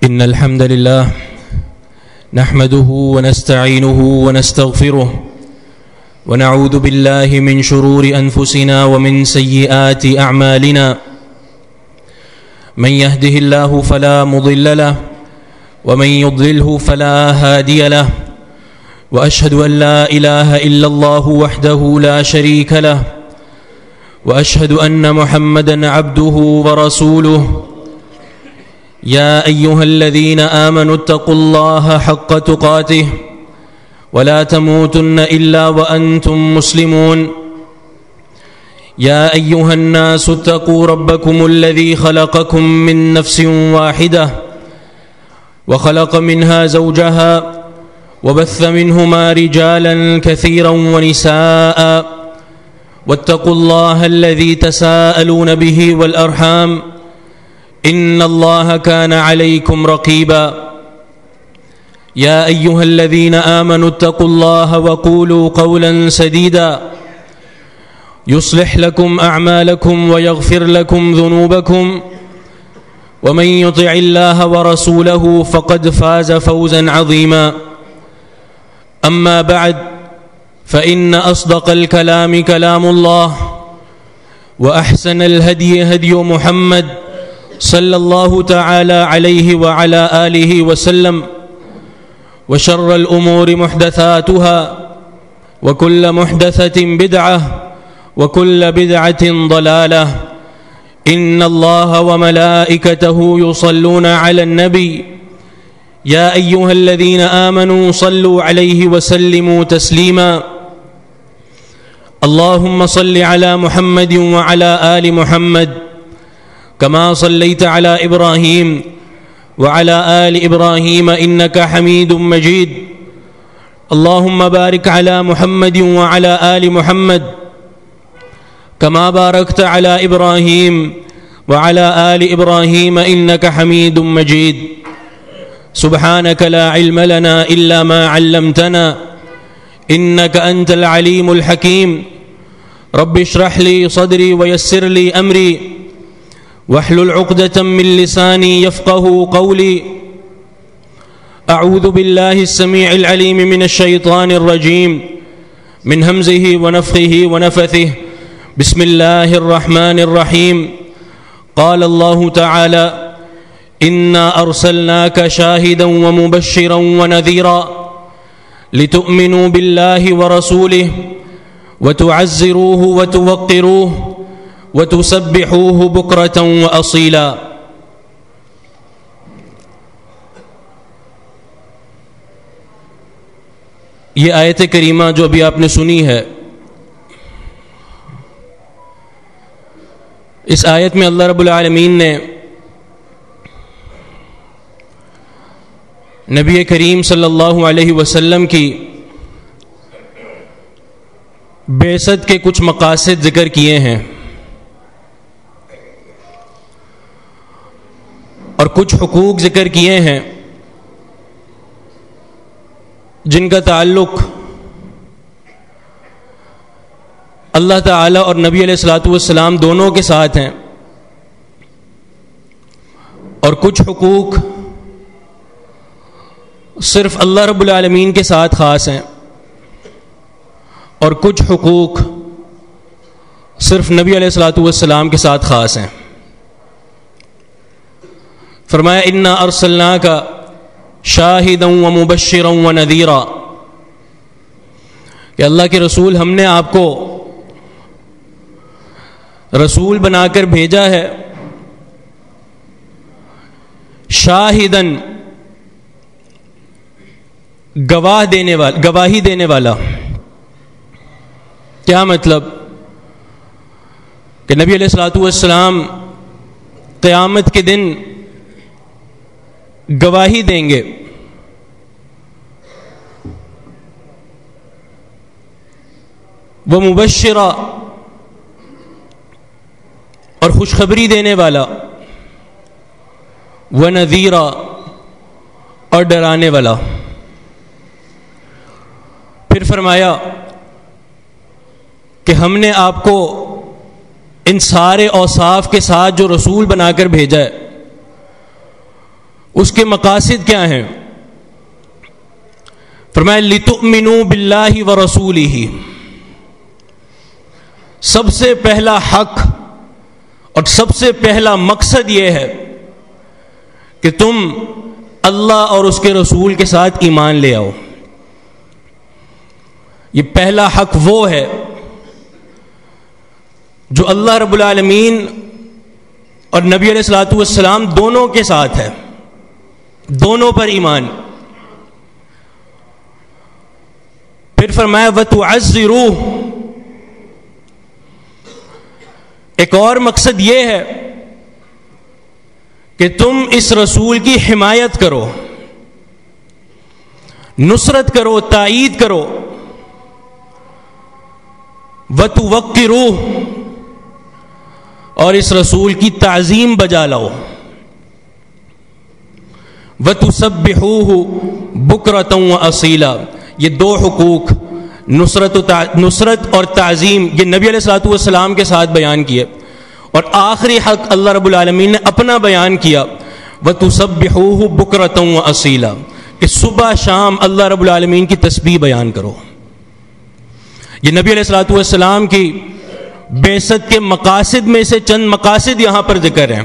إن الحمد لله نحمده ونستعينه ونستغفره ونعوذ بالله من شرور أنفسنا ومن سيئات أعمالنا من يهده الله فلا مضل له ومن يضلله فلا هادي له وأشهد أن لا إله إلا الله وحده لا شريك له وأشهد أن محمدًا عبده ورسوله يا أيها الذين آمنوا اتقوا الله حق تقاته ولا تموتن إلا وأنتم مسلمون يا أيها الناس اتقوا ربكم الذي خلقكم من نفس واحدة وخلق منها زوجها وبث منهما رجالا كثيرا ونساء واتقوا الله الذي تساءلون به والأرحام إن الله كان عليكم رقيبا يا أيها الذين آمنوا اتقوا الله وقولوا قولا سديدا يصلح لكم أعمالكم ويغفر لكم ذنوبكم ومن يطع الله ورسوله فقد فاز فوزا عظيما أما بعد فإن أصدق الكلام كلام الله وأحسن الهدي هدي محمد صلى الله تعالى عليه وعلى آله وسلم وشر الأمور محدثاتها وكل محدثة بدعة وكل بدعة ضلالة إن الله وملائكته يصلون على النبي يا أيها الذين آمنوا صلوا عليه وسلموا تسليما اللهم صل على محمد وعلى آل محمد كما صليت على إبراهيم وعلى آل إبراهيم إنك حميد مجيد اللهم بارك على محمد وعلى آل محمد كما باركت على إبراهيم وعلى آل إبراهيم إنك حميد مجيد سبحانك لا علم لنا إلا ما علمتنا إنك أنت العليم الحكيم رب اشرح لي صدري ويسر لي أمري واحلل عقدة من لساني يفقه قولي أعوذ بالله السميع العليم من الشيطان الرجيم من همزه ونفخه ونفثه بسم الله الرحمن الرحيم قال الله تعالى إنا أرسلناك شاهدا ومبشرا ونذيرا لتؤمنوا بالله ورسوله وتعزروه وتوقروه وتسبحوه بكرة وأصيلا یہ آیت کریمہ جو ابھی آپ نے سنی ہے، اس آیت میں اللہ رب العالمین نے نبی کریم صلی اللہ علیہ وسلم کی بعثت کے کچھ مقاصد ذکر کیے ہیں اور کچھ حقوق ذکر کیے ہیں جن کا تعلق اللہ تعالیٰ اور نبی علیہ الصلوۃ والسلام دونوں کے ساتھ ہیں، اور کچھ حقوق صرف اللہ رب العالمین کے ساتھ خاص ہیں، اور کچھ حقوق صرف نبی علیہ الصلوۃ والسلام کے ساتھ خاص ہیں۔ فرمایا انا ارسلناک شاہدا ومبشرا ونذیرا، کہ اللہ کے رسول ہم نے آپ کو رسول بنا کر بھیجا ہے، شاہدن گواہی دینے والا۔ کیا مطلب؟ کہ نبی علیہ الصلوۃ والسلام قیامت کے دن گواہی دیں گے، وہ مبشرہ اور خوشخبری دینے والا، وہ نذیرہ اور ڈرانے والا۔ پھر فرمایا کہ ہم نے آپ کو ان سارے اوصاف کے ساتھ جو رسول بنا کر بھیجا ہے اس کے مقاصد کیا ہیں؟ فرمایا لِتُؤْمِنُوا بِاللَّهِ وَرَسُولِهِ، سب سے پہلا حق اور سب سے پہلا مقصد یہ ہے کہ تم اللہ اور اس کے رسول کے ساتھ ایمان لے آؤ۔ یہ پہلا حق وہ ہے جو اللہ رب العالمین اور نبی علیہ الصلوۃ والسلام دونوں کے ساتھ ہے، دونوں پر ایمان۔ پھر فرمایا وَتُعَزِّرُوهُ، ایک اور مقصد یہ ہے کہ تم اس رسول کی حمایت کرو، نصرت کرو، تائید کرو۔ وَتُوَقِّرُوهُ، اور اس رسول کی تعظیم بجا لاؤ۔ وَتُسَبِّحُوهُ بُكْرَةً وَأَصِيلًا، یہ دو حقوق نصرت اور تعظیم یہ نبی علیہ الصلوۃ والسلام کے ساتھ بیان کیے، اور آخری حق اللہ رب العالمین نے اپنا بیان کیا، وَتُسَبِّحُوهُ بُكْرَةً وَأَصِيلًا، کہ صبح شام اللہ رب العالمین کی تسبیح بیان کرو۔ یہ نبی علیہ الصلوۃ والسلام کی بعثت کے مقاصد میں سے چند مقاصد یہاں پر ذکر ہیں۔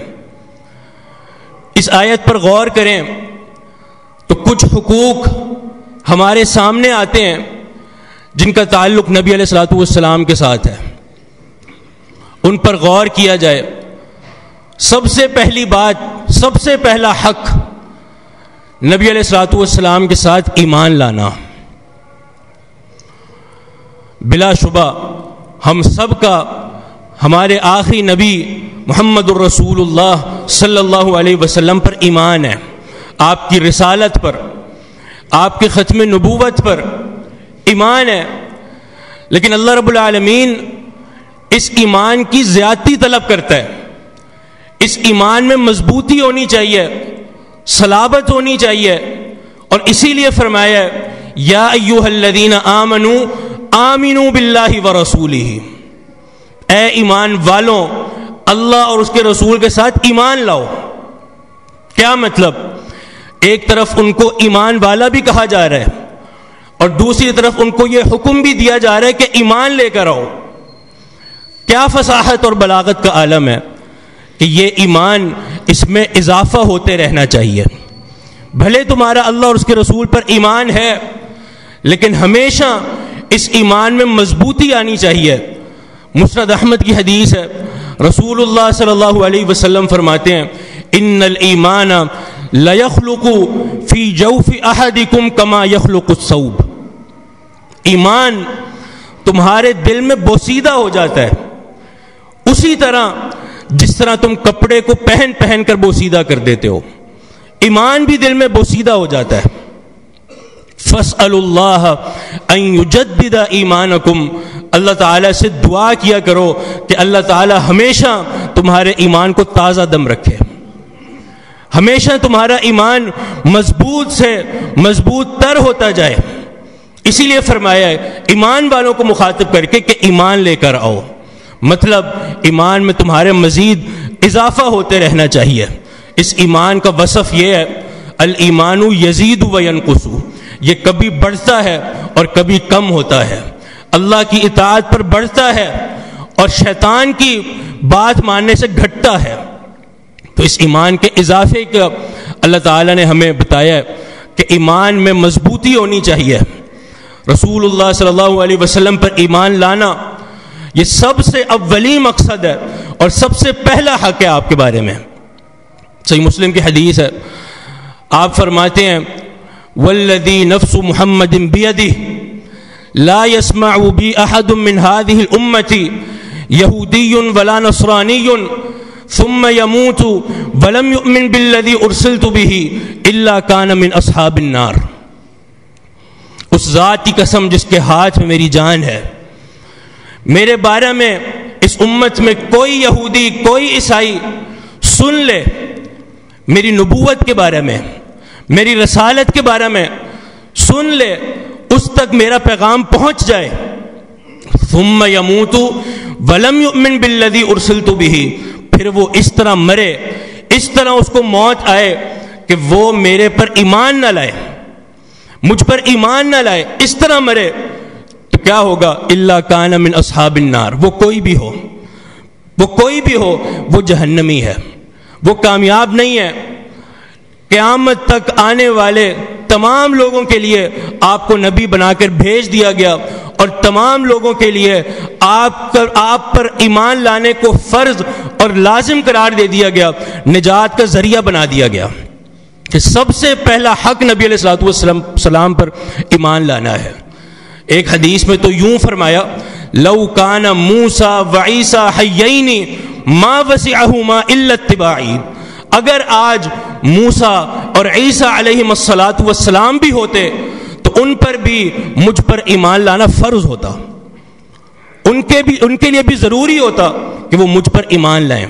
اس آیت پر غور کریں تو کچھ حقوق ہمارے سامنے آتے ہیں جن کا تعلق نبی علیہ الصلوۃ والسلام کے ساتھ ہے، ان پر غور کیا جائے۔ سب سے پہلی بات، سب سے پہلا حق نبی علیہ الصلوۃ والسلام کے ساتھ ایمان لانا۔ بلا شبہ ہم سب کا ہمارے آخری نبی محمد الرسول اللہ صلی اللہ علیہ وسلم پر ایمان ہے، آپ کی رسالت پر، آپ کے ختم نبوت پر ایمان ہے، لیکن اللہ رب العالمین اس ایمان کی زیادتی طلب کرتا ہے۔ اس ایمان میں مضبوطی ہونی چاہیے، صلابت ہونی چاہیے، اور اسی لیے فرمایا یا ایھا الذین آمنوا آمنوا باللہ ورسولہ، اے ایمان والوں اللہ اور اس کے رسول کے ساتھ ایمان لاؤ۔ کیا مطلب؟ ایک طرف ان کو ایمان والا بھی کہا جا رہا ہے اور دوسری طرف ان کو یہ حکم بھی دیا جا رہا ہے کہ ایمان لے کر آؤ۔ کیا فصاحت اور بلاغت کا عالم ہے کہ یہ ایمان، اس میں اضافہ ہوتے رہنا چاہیے۔ بھلے تمہارا اللہ اور اس کے رسول پر ایمان ہے، لیکن ہمیشہ اس ایمان میں مضبوطی آنی چاہیے۔ مسند احمد کی حدیث ہے، رسول اللہ صلی اللہ علیہ وسلم فرماتے ہیں ان الایمان لیخلق فی جوف احدکم کما یخلق الثوب، ایمان تمہارے دل میں بوسیدہ ہو جاتا ہے اسی طرح جس طرح تم کپڑے کو پہن پہن کر بوسیدہ کر دیتے ہو، ایمان بھی دل میں بوسیدہ ہو جاتا ہے۔ فاسألوا اللہ ان یجدد ایمانکم، اللہ تعالیٰ سے دعا کیا کرو کہ اللہ تعالیٰ ہمیشہ تمہارے ایمان کو تازہ دم رکھے، ہمیشہ تمہارا ایمان مضبوط سے مضبوط تر ہوتا جائے۔ اسی لیے فرمایا ہے ایمان والوں کو مخاطب کر کے کہ ایمان لے کر آؤ، مطلب ایمان میں تمہارے مزید اضافہ ہوتے رہنا چاہیے۔ اس ایمان کا وصف یہ ہے الایمان یزید و ینقص، یہ کبھی بڑھتا ہے اور کبھی کم ہوتا ہے، اللہ کی اطاعت پر بڑھتا ہے اور شیطان کی بات ماننے سے گھٹتا ہے۔ تو اس ایمان کے اضافے کا اللہ تعالیٰ نے ہمیں بتایا کہ ایمان میں مضبوطی ہونی چاہیے۔ رسول اللہ صلی اللہ علیہ وسلم پر ایمان لانا یہ سب سے اولی مقصد ہے اور سب سے پہلا حق ہے آپ کے بارے میں۔ صحیح مسلم کی حدیث ہے، آپ فرماتے ہیں والذی نفس محمد بیدہ لا يسمع بی احد من هذه الامة یہودی ولا نصرانی ثم يموت ولم يؤمن بالذی ارسلت به الا كان من اصحاب النار۔ اس ذات کی قسم جس کے ہاتھ میں میری جان ہے، میرے بارے میں اس امت میں کوئی یہودی کوئی عیسائی سن لے میری نبوت کے بارے میں، میری رسالت کے بارے میں سن لے، اس تک میرا پیغام پہنچ جائے، ثم يموت ولم يؤمن بالذی ارسلت به، پھر وہ اس طرح مرے، اس طرح اس کو موت آئے کہ وہ میرے پر ایمان نہ لائے، مجھ پر ایمان نہ لائے، اس طرح مرے تو کیا ہوگا؟ الا کان من اصحاب النار، وہ کوئی بھی ہو، وہ کوئی بھی ہو، وہ جہنمی ہے، وہ کامیاب نہیں ہے۔ قیامت تک آنے والے تمام لوگوں کے لیے آپ کو نبی بنا کر بھیج دیا گیا، اور تمام لوگوں کے لیے آپ پر ایمان لانے کو فرض اور لازم قرار دے دیا گیا، نجات کا ذریعہ بنا دیا گیا کہ سب سے پہلا حق نبی علیہ السلام پر ایمان لانا ہے۔ ایک حدیث میں تو یوں فرمایا، لو کان موسیٰ وعیسیٰ حیین ما وسعہما الا اتباعی، اگر آج موسیٰ اور عیسیٰ علیہ السلام بھی ہوتے تو ان پر بھی مجھ پر ایمان لانا فرض ہوتا، ان کے لیے بھی ضروری ہوتا کہ وہ مجھ پر ایمان لائیں۔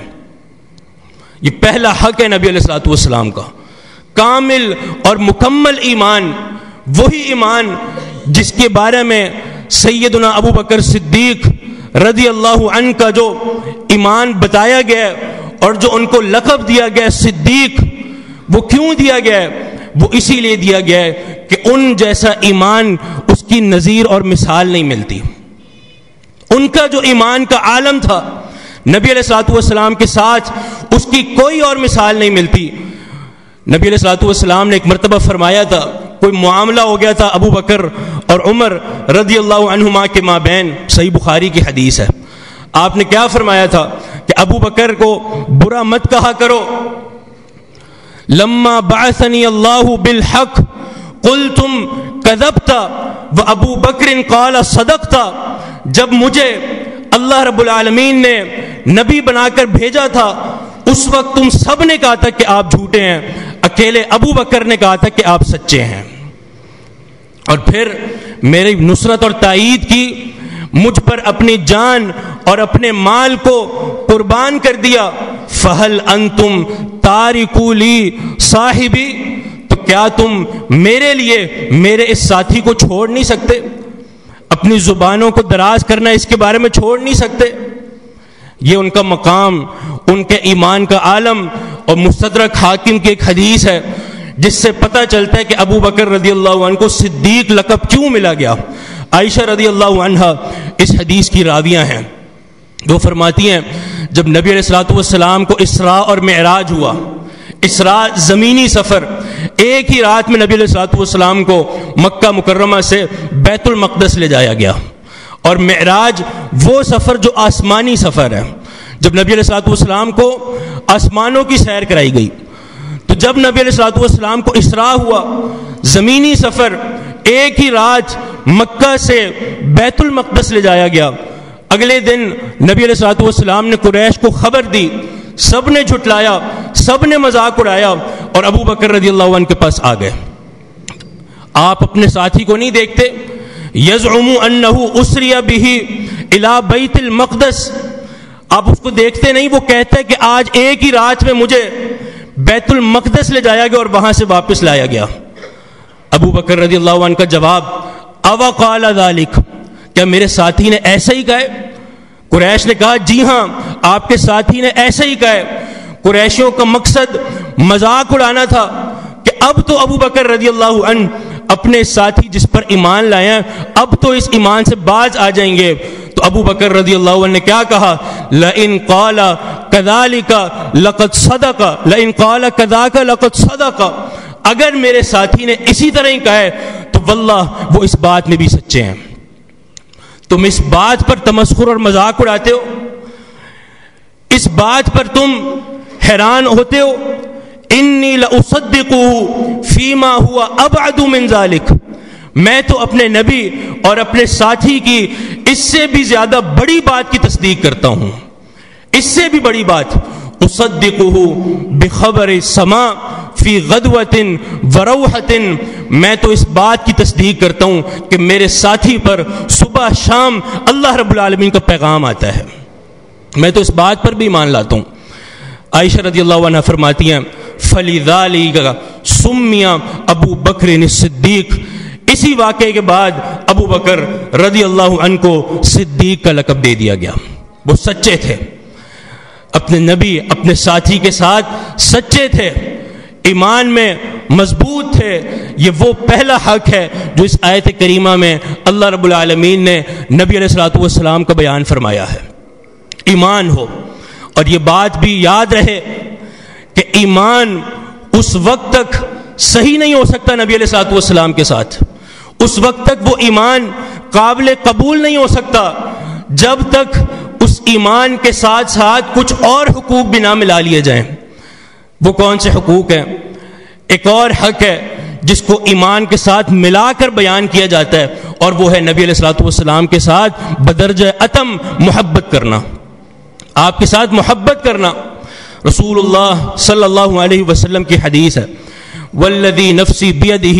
یہ پہلا حق ہے نبی علیہ السلام کا، کامل اور مکمل ایمان، وہی ایمان جس کے بارے میں سیدنا ابو بکر صدیق رضی اللہ عنہ کا جو ایمان بتایا گیا اور جو ان کو لقب دیا گیا صدیق، وہ کیوں دیا گیا ہے؟ وہ اسی لیے دیا گیا ہے کہ ان جیسا ایمان اس کی نظیر اور مثال نہیں ملتی۔ ان کا جو ایمان کا عالم تھا نبی علیہ السلام کے ساتھ، اس کی کوئی اور مثال نہیں ملتی۔ نبی علیہ السلام نے ایک مرتبہ فرمایا تھا، کوئی معاملہ ہو گیا تھا ابو بکر اور عمر رضی اللہ عنہما کے مابین، صحیح بخاری کی حدیث ہے۔ آپ نے کیا فرمایا تھا کہ ابو بکر کو برا مت کہا کرو، لما بعثنی اللہ بالحق قلتم کذبت وابو بکر قال صدقت، جب مجھے اللہ رب العالمین نے نبی بنا کر بھیجا تھا اس وقت تم سب نے کہا تھا کہ آپ جھوٹے ہیں، اکیلے ابو بکر نے کہا تھا کہ آپ سچے ہیں، اور پھر میری نصرت اور تائید کی، مجھ پر اپنی جان اور اپنے مال کو قربان کر دیا۔ فہل انتم تارکو لی صاحبی، تو کیا تم میرے لیے میرے اس ساتھی کو چھوڑ نہیں سکتے؟ اپنی زبانوں کو دراز کرنا اس کے بارے میں چھوڑ نہیں سکتے؟ یہ ان کا مقام، ان کے ایمان کا عالم۔ اور مستدرک حاکم کی ایک حدیث ہے جس سے پتہ چلتا ہے کہ ابو بکر رضی اللہ عنہ کو صدیق لقب کیوں ملا گیا۔ عائشہ رضی اللہ عنہا اس حدیث کی راویہ ہیں، وہ فرماتی ہیں جب نبی علیہ السلام کو اسراء اور معراج ہوا، اسراء زمینی سفر، ایک ہی رات میں نبی علیہ السلام کو مکہ مکرمہ سے بیت المقدس لے جایا گیا، اور معراج وہ سفر جو آسمانی سفر ہے، جب نبی علیہ السلام کو آسمانوں کی سیر کرائی گئی، تو جب نبی علیہ السلام کو اسراء ہوا، زمینی سفر، ایک ہی رات مکہ سے بیت المقدس لے جایا گیا، اگلے دن نبی علیہ السلام نے قریش کو خبر دی، سب نے جھٹلایا، سب نے مذاق اڑایا، اور ابو بکر رضی اللہ عنہ کے پاس آ گئے۔ آپ اپنے ساتھی کو نہیں دیکھتے، یزعم انہ اسری بہ الی بیت المقدس، آپ اس کو دیکھتے نہیں، وہ کہتا ہے کہ آج ایک ہی رات میں مجھے بیت المقدس لے جایا گیا اور وہاں سے واپس لایا گیا۔ ابو بکر رضی اللہ عنہ کا جواب، اوا قال ذلک، کیا میرے ساتھی نے ایسا ہی کہا ہے؟ قریش نے کہا جی ہاں، آپ کے ساتھی نے ایسا ہی کہا ہے۔ قریشیوں کا مقصد مذاق اڑانا تھا کہ اب تو ابو بکر رضی اللہ عنہ اپنے ساتھی جس پر ایمان لائے ہیں، اب تو اس ایمان سے باز آ جائیں گے۔ تو ابو بکر رضی اللہ عنہ نے کیا کہا؟ لئن قال کذالک لقد صدق، لئن قال کذاک لقد صدق، اگر میرے ساتھی نے اسی طرح ہی کہا ہے تو واللہ وہ اس بات میں بھی سچے ہیں۔ تم اس بات پر تمسخر اور مذاق اڑاتے ہو، اس بات پر تم حیران ہوتے ہو، انی لاصدقہ فیما ہوا ابعد من ذلک، میں تو اپنے نبی اور اپنے ساتھی کی اس سے بھی زیادہ بڑی بات کی تصدیق کرتا ہوں، اس سے بھی بڑی بات، اصدقہ بخبر السماء فی غدوۃ وروحۃ، میں تو اس بات کی تصدیق کرتا ہوں کہ میرے ساتھی پر صبح شام اللہ رب العالمین کا پیغام آتا ہے، میں تو اس بات پر بھی ایمان لاتا ہوں۔ عائشہ رضی اللہ عنہ فرماتی ہیں فَلِذَلِكَ سُمِّيَ ابو بکر الصدیق، اسی واقعے کے بعد ابو بکر رضی اللہ عنہ کو صدیق کا لقب دے دیا گیا۔ وہ سچے تھے، اپنے نبی اپنے ساتھی کے ساتھ سچے تھے، ایمان میں مضبوط تھے، یہ وہ پہلا حق ہے جو اس آیت کریمہ میں اللہ رب العالمین نے نبی علیہ الصلوۃ والسلام کا بیان فرمایا ہے، ایمان ہو۔ اور یہ بات بھی یاد رہے کہ ایمان اس وقت تک صحیح نہیں ہو سکتا نبی علیہ الصلوۃ والسلام کے ساتھ، اس وقت تک وہ ایمان قابل قبول نہیں ہو سکتا جب تک اس ایمان کے ساتھ ساتھ کچھ اور حقوق بھی نہ ملا لیے جائیں۔ وہ کون سے حقوق ہیں؟ ایک اور حق ہے جس کو ایمان کے ساتھ ملا کر بیان کیا جاتا ہے، اور وہ ہے نبی علیہ الصلوۃ والسلام کے ساتھ بدرجہ اتم محبت کرنا، آپ کے ساتھ محبت کرنا۔ رسول اللہ صلی اللہ علیہ وسلم کی حدیث ہے، والذی نفسی بیدہ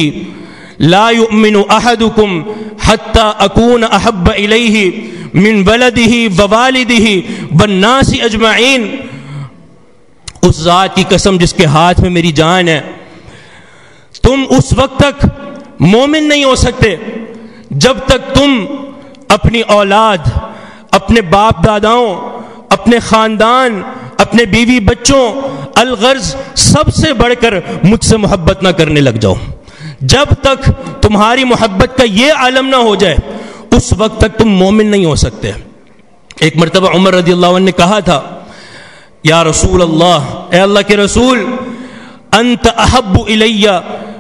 لا یؤمن احدکم حتی اکون احب الیہ من ولدہ ووالدہ والناس اجمعین، اس ذات کی قسم جس کے ہاتھ میں میری جان ہے، تم اس وقت تک مومن نہیں ہو سکتے جب تک تم اپنی اولاد، اپنے باپ داداؤں، اپنے خاندان، اپنے بیوی بچوں، الغرض سب سے بڑھ کر مجھ سے محبت نہ کرنے لگ جاؤ۔ جب تک تمہاری محبت کا یہ عالم نہ ہو جائے اس وقت تک تم مومن نہیں ہو سکتے۔ ایک مرتبہ عمر رضی اللہ عنہ نے کہا تھا، یا رسول اللہ، اے اللہ کے رسول، انت احب الی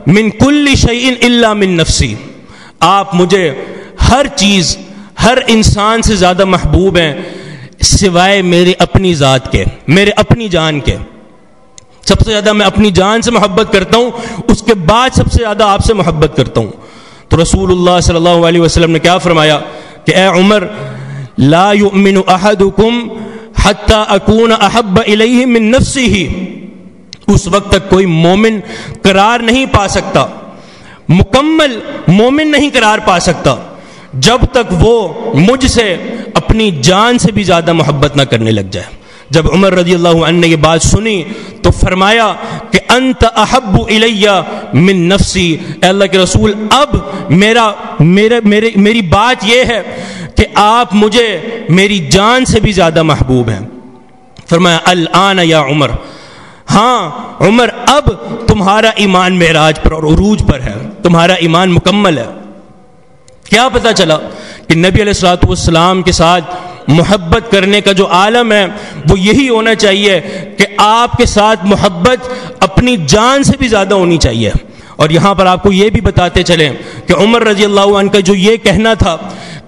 من کل شیء الا من نفسی، آپ مجھے ہر چیز، ہر انسان سے زیادہ محبوب ہیں سوائے میرے اپنی ذات کے، میرے اپنی جان کے۔ سب سے زیادہ میں اپنی جان سے محبت کرتا ہوں، اس کے بعد سب سے زیادہ آپ سے محبت کرتا ہوں۔ تو رسول اللہ صلی اللہ علیہ وسلم نے کیا فرمایا کہ اے عمر، لا یؤمن احدکم حتی اکون احب الیہ من نفسہ، اس وقت تک کوئی مومن قرار نہیں پا سکتا، مکمل مومن نہیں قرار پا سکتا جب تک وہ مجھ سے اپنی جان سے بھی زیادہ محبت نہ کرنے لگ جائے۔ جب عمر رضی اللہ عنہ نے یہ بات سنی تو فرمایا کہ انت احب الی من نفسی، اے اللہ کے رسول، اب میری بات یہ ہے کہ آپ مجھے میری جان سے بھی زیادہ محبوب ہیں۔ فرمایا الآن یا عمر، ہاں عمر، اب تمہارا ایمان معراج پر اور عروج پر ہے، تمہارا ایمان مکمل ہے۔ کیا پتہ چلا کہ نبی علیہ الصلوۃ والسلام کے ساتھ محبت کرنے کا جو عالم ہے وہ یہی ہونا چاہیے کہ آپ کے ساتھ محبت اپنی جان سے بھی زیادہ ہونی چاہیے۔ اور یہاں پر آپ کو یہ بھی بتاتے چلیں کہ عمر رضی اللہ عنہ کا جو یہ کہنا تھا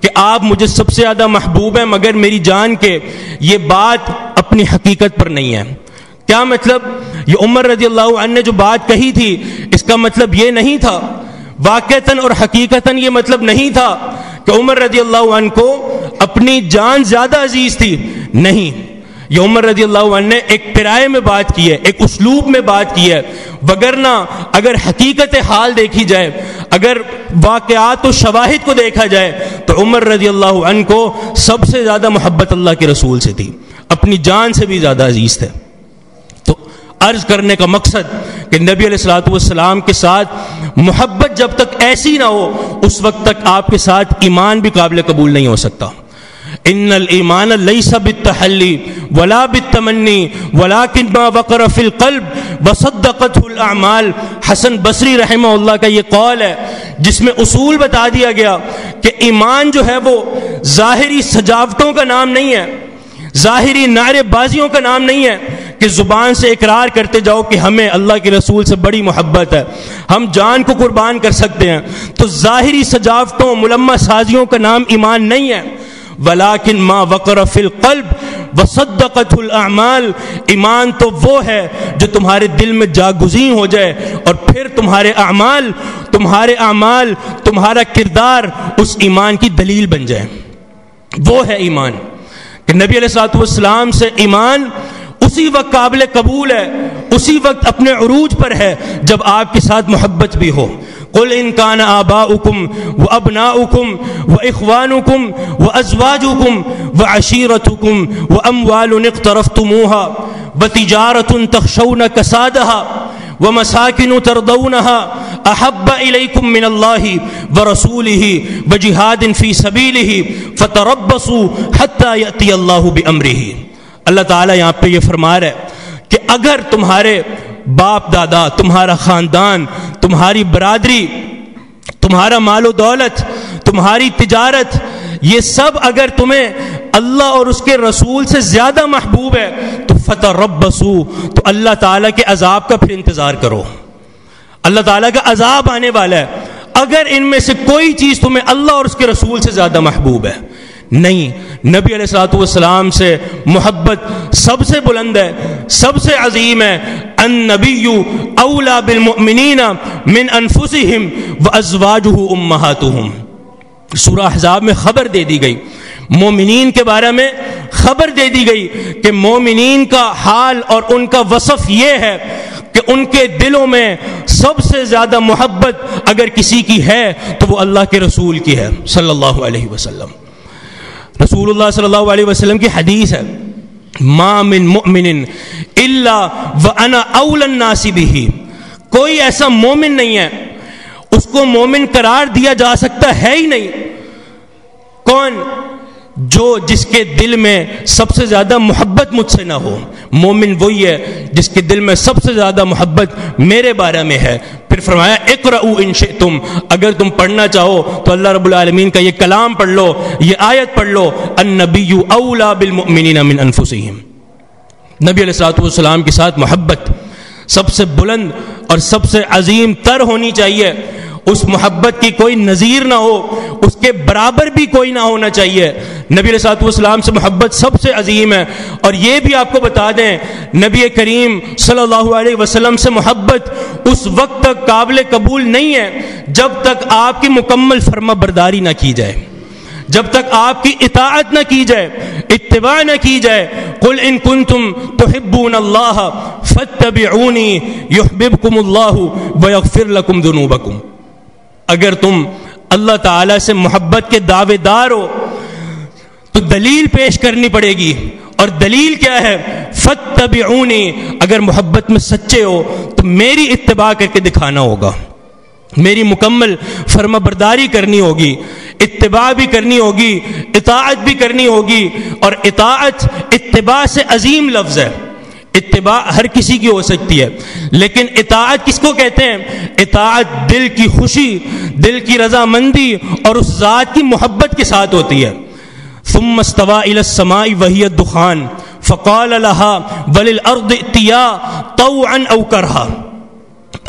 کہ آپ مجھے سب سے زیادہ محبوب ہیں مگر میری جان کے، یہ بات اپنی حقیقت پر نہیں ہے۔ کیا مطلب؟ یہ عمر رضی اللہ عنہ نے جو بات کہی تھی اس کا مطلب یہ نہیں تھا، واقعتاً اور حقیقتاً یہ مطلب نہیں تھا کہ عمر رضی اللہ عنہ کو اپنی جان زیادہ عزیز تھی، نہیں، یہ عمر رضی اللہ عنہ نے ایک پرائے میں بات کی ہے، ایک اسلوب میں بات کی ہے، وگرنہ اگر حقیقت حال دیکھی جائے، اگر واقعات و شواہد کو دیکھا جائے تو عمر رضی اللہ عنہ کو سب سے زیادہ محبت اللہ کے رسول سے تھی، اپنی جان سے بھی زیادہ عزیز تھے۔ تو عرض کرنے کا مقصد کہ نبی علیہ الصلوۃ والسلام کے ساتھ محبت جب تک ایسی نہ ہو اس وقت تک آپ کے ساتھ ایمان بھی قابل قبول نہیں ہو سکتا۔ ان الایمان لیس بالتحلی ولا بالتمنی ولکن ما وقر فی القلب وصدقته الاعمال، حسن بصری رحمہ اللہ کا یہ قول ہے جس میں اصول بتا دیا گیا کہ ایمان جو ہے وہ ظاہری سجاوٹوں کا نام نہیں ہے، ظاہری نعرے بازیوں کا نام نہیں ہے کہ زبان سے اقرار کرتے جاؤ کہ ہمیں اللہ کے رسول سے بڑی محبت ہے، ہم جان کو قربان کر سکتے ہیں، تو ظاہری سجاوٹوں، ملمہ سازیوں کا نام ایمان نہیں ہے۔ ولیکن ما وقر فی القلب وصدقته الاعمال، ایمان تو وہ ہے جو تمہارے دل میں جاگزین ہو جائے اور پھر تمہارے اعمال، تمہارا کردار اس ایمان کی دلیل بن جائے، وہ ہے ایمان۔ کہ نبی علیہ الصلوۃ والسلام سے ایمان اسی وقت قابل قبول ہے، اسی وقت اپنے عروج پر ہے جب آپ کے ساتھ محبت بھی ہو۔ قل ان کان آباؤکم وابناؤکم واخوانکم وازواجکم وعشیرتکم واموال اقترفتموها وتجارۃ تخشون کسادها ومساکن ترضونها احب الیکم من اللہ ورسولہ وجہاد فی سبیلہ فتربصوا حتی یأتی اللہ بامرہ۔ اللہ تعالیٰ یہاں پہ یہ فرما رہا ہے کہ اگر تمہارے باپ دادا، تمہارا خاندان، تمہاری برادری، تمہارا مال و دولت، تمہاری تجارت، یہ سب اگر تمہیں اللہ اور اس کے رسول سے زیادہ محبوب ہے تو فتربصوا، تو اللہ تعالیٰ کے عذاب کا پھر انتظار کرو. اللہ تعالیٰ کا عذاب آنے والا ہے اگر ان میں سے کوئی چیز تمہیں اللہ اور اس کے رسول سے زیادہ محبوب ہے. نہیں، نبی علیہ الصلوۃ والسلام سے محبت سب سے بلند ہے، سب سے عظیم ہے. النبی اولا بالمؤمنین من انفسہم وازواجہ امہاتہم. سورہ احزاب میں خبر دے دی گئی، مومنین کے بارے میں خبر دے دی گئی کہ مومنین کا حال اور ان کا وصف یہ ہے کہ ان کے دلوں میں سب سے زیادہ محبت اگر کسی کی ہے تو وہ اللہ کے رسول کی ہے صلی اللہ علیہ وسلم. رسول اللہ صلی اللہ علیہ وسلم کی حدیث ہے، ما من مؤمن الا وانا اولى الناس به. کوئی ایسا مومن نہیں ہے اس کو مومن قرار دیا جا سکتا ہے ہی نہیں. کون؟ جس کے دل میں سب سے زیادہ محبت مجھ سے نہ ہو. مومن وہی ہے جس کے دل میں سب سے زیادہ محبت میرے بارے میں ہے. پھر فرمایا اقرؤوا ان شئتم، اگر تم پڑھنا چاہو تو اللہ رب العالمین کا یہ کلام پڑھ لو، یہ آیت پڑھ لو، النبی اولا بالمؤمنین من انفسہم. نبی علیہ الصلوۃ والسلام کے ساتھ محبت سب سے بلند اور سب سے عظیم تر ہونی چاہیے. اس محبت کی کوئی نظیر نہ ہو، اس کے برابر بھی کوئی نہ ہونا چاہیے. نبی علیہ الصلوۃ والسلام سے محبت سب سے عظیم ہے. اور یہ بھی آپ کو بتا دیں، نبی کریم صلی اللہ علیہ وسلم سے محبت اس وقت تک قابل قبول نہیں ہے جب تک آپ کی مکمل فرما برداری نہ کی جائے، جب تک آپ کی اطاعت نہ کی جائے، اتباع نہ کی جائے. قل ان کنتم تحبون اللہ فاتبعونی یحببکم اللہ ویغفر لکم ذنوبکم. اگر تم اللہ تعالیٰ سے محبت کے دعوے دار ہو تو دلیل پیش کرنی پڑے گی. اور دلیل کیا ہے؟ فاتبعونی. اگر محبت میں سچے ہو تو میری اتباع کر کے دکھانا ہوگا، میری مکمل فرما برداری کرنی ہوگی، اتباع بھی کرنی ہوگی، اطاعت بھی کرنی ہوگی. اور اطاعت اتباع سے عظیم لفظ ہے. اتباع ہر کسی کی ہو سکتی ہے، لیکن اطاعت کس کو کہتے ہیں؟ اطاعت دل کی خوشی، دل کی رضامندی اور اس ذات کی محبت کے ساتھ ہوتی ہے. ثم استوى الى السماء وهي الدخان فقال لها وللارض ائتيا طوعا او كرها.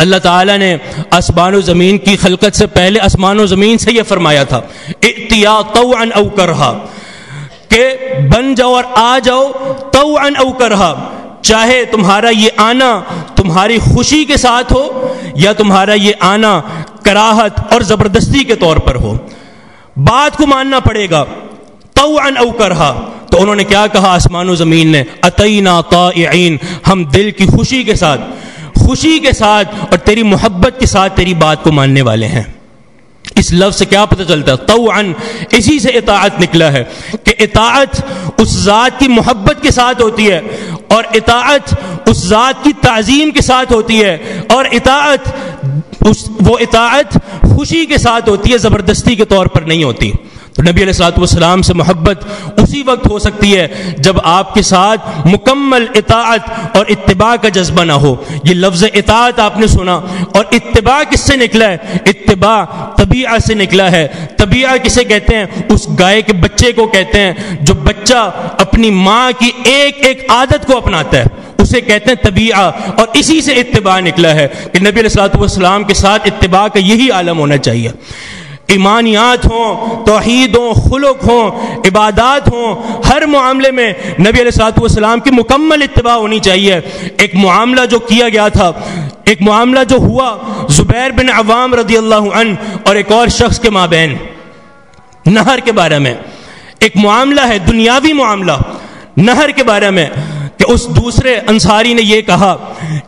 اللہ تعالیٰ نے آسمان و زمین کی خلقت سے پہلے آسمان و زمین سے یہ فرمایا تھا، ائتیا طوعا او کرہا، کہ بن جاؤ اور آ جاؤ، طوعا او کرہا، چاہے تمہارا یہ آنا تمہاری خوشی کے ساتھ ہو یا تمہارا یہ آنا کراہت اور زبردستی کے طور پر ہو، بات کو ماننا پڑے گا. طوعا او کرہا. تو انہوں نے کیا کہا آسمان و زمین نے؟ اتینا طائعین، ہم دل کی خوشی کے ساتھ اور تیری محبت کے ساتھ تیری بات کو ماننے والے ہیں. اس لفظ سے کیا پتہ چلتا ہے؟ طوعاً، اسی سے اطاعت نکلا ہے کہ اطاعت اس ذات کی محبت کے ساتھ ہوتی ہے، اور اطاعت اس ذات کی تعظیم کے ساتھ ہوتی ہے، اور وہ اطاعت خوشی کے ساتھ ہوتی ہے، زبردستی کے طور پر نہیں ہوتی. تو نبی علیہ الصلوۃ والسلام سے محبت اسی وقت ہو سکتی ہے جب آپ کے ساتھ مکمل اطاعت اور اتباع کا جذبہ نہ ہو. یہ لفظ اطاعت آپ نے سنا، اور اتباع کس سے نکلا ہے؟ اتباع طبیعہ سے نکلا ہے. طبیعہ کسے کہتے ہیں؟ اس گائے کے بچے کو کہتے ہیں جو بچہ اپنی ماں کی ایک ایک عادت کو اپناتا ہے، اسے کہتے ہیں طبیعہ. اور اسی سے اتباع نکلا ہے کہ نبی علیہ الصلوۃ والسلام کے ساتھ اتباع کا یہی عالم ہونا چاہیے. ایمانیات ہوں، توحید ہوں، خلق ہوں، عبادات ہوں، ہر معاملے میں نبی علیہ الصلوۃ والسلام کی مکمل اتباع ہونی چاہیے. ایک معاملہ جو کیا گیا تھا، ایک معاملہ جو ہوا زبیر بن عوام رضی اللہ عنہ اور ایک اور شخص کے مابین، نہر کے بارے میں ایک معاملہ ہے، دنیاوی معاملہ نہر کے بارے میں، کہ اس دوسرے انصاری نے یہ کہا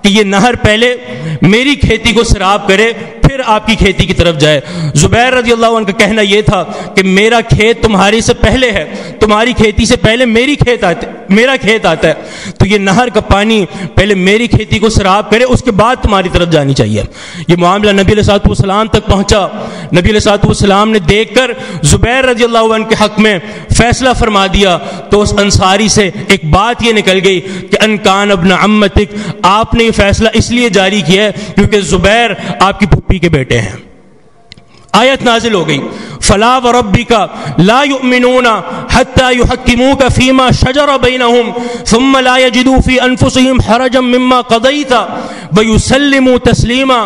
کہ یہ نہر پہلے میری کھیتی کو سیراب کرے پھر آپ کی کھیتی کی طرف جائے. زبیر رضی اللہ عنہ کا کہنا یہ تھا کہ میرا کھیت تمہاری سے پہلے ہے، تمہاری کھیتی سے پہلے میرا کھیت آتا ہے، تو یہ نہر کا پانی پہلے میری کھیتی کو سیراب کرے، اس کے بعد تمہاری طرف جانی چاہیے۔ یہ معاملہ نبی علیہ الصلوۃ والسلام تک پہنچا۔ نبی علیہ الصلوۃ والسلام نے دیکھ کر زبیر رضی اللہ عنہ کے حق میں فیصلہ فرما دیا، تو اس انصاری سے ایک بات یہ نکل گئی کہ ان کان ابن عمتک، آپ نے یہ فیصلہ اس لیے جاری کیا ہے کیونکہ زبیر آپ کی پھپھی کے بیٹے ہیں۔ آیت نازل ہو گئی، فلا وربک لا یؤمنون حتی یحکموک فیما شجر بینہم ثم لا یجدوا فی انفسہم حرجا مما قضیت ویسلموا تسلیما۔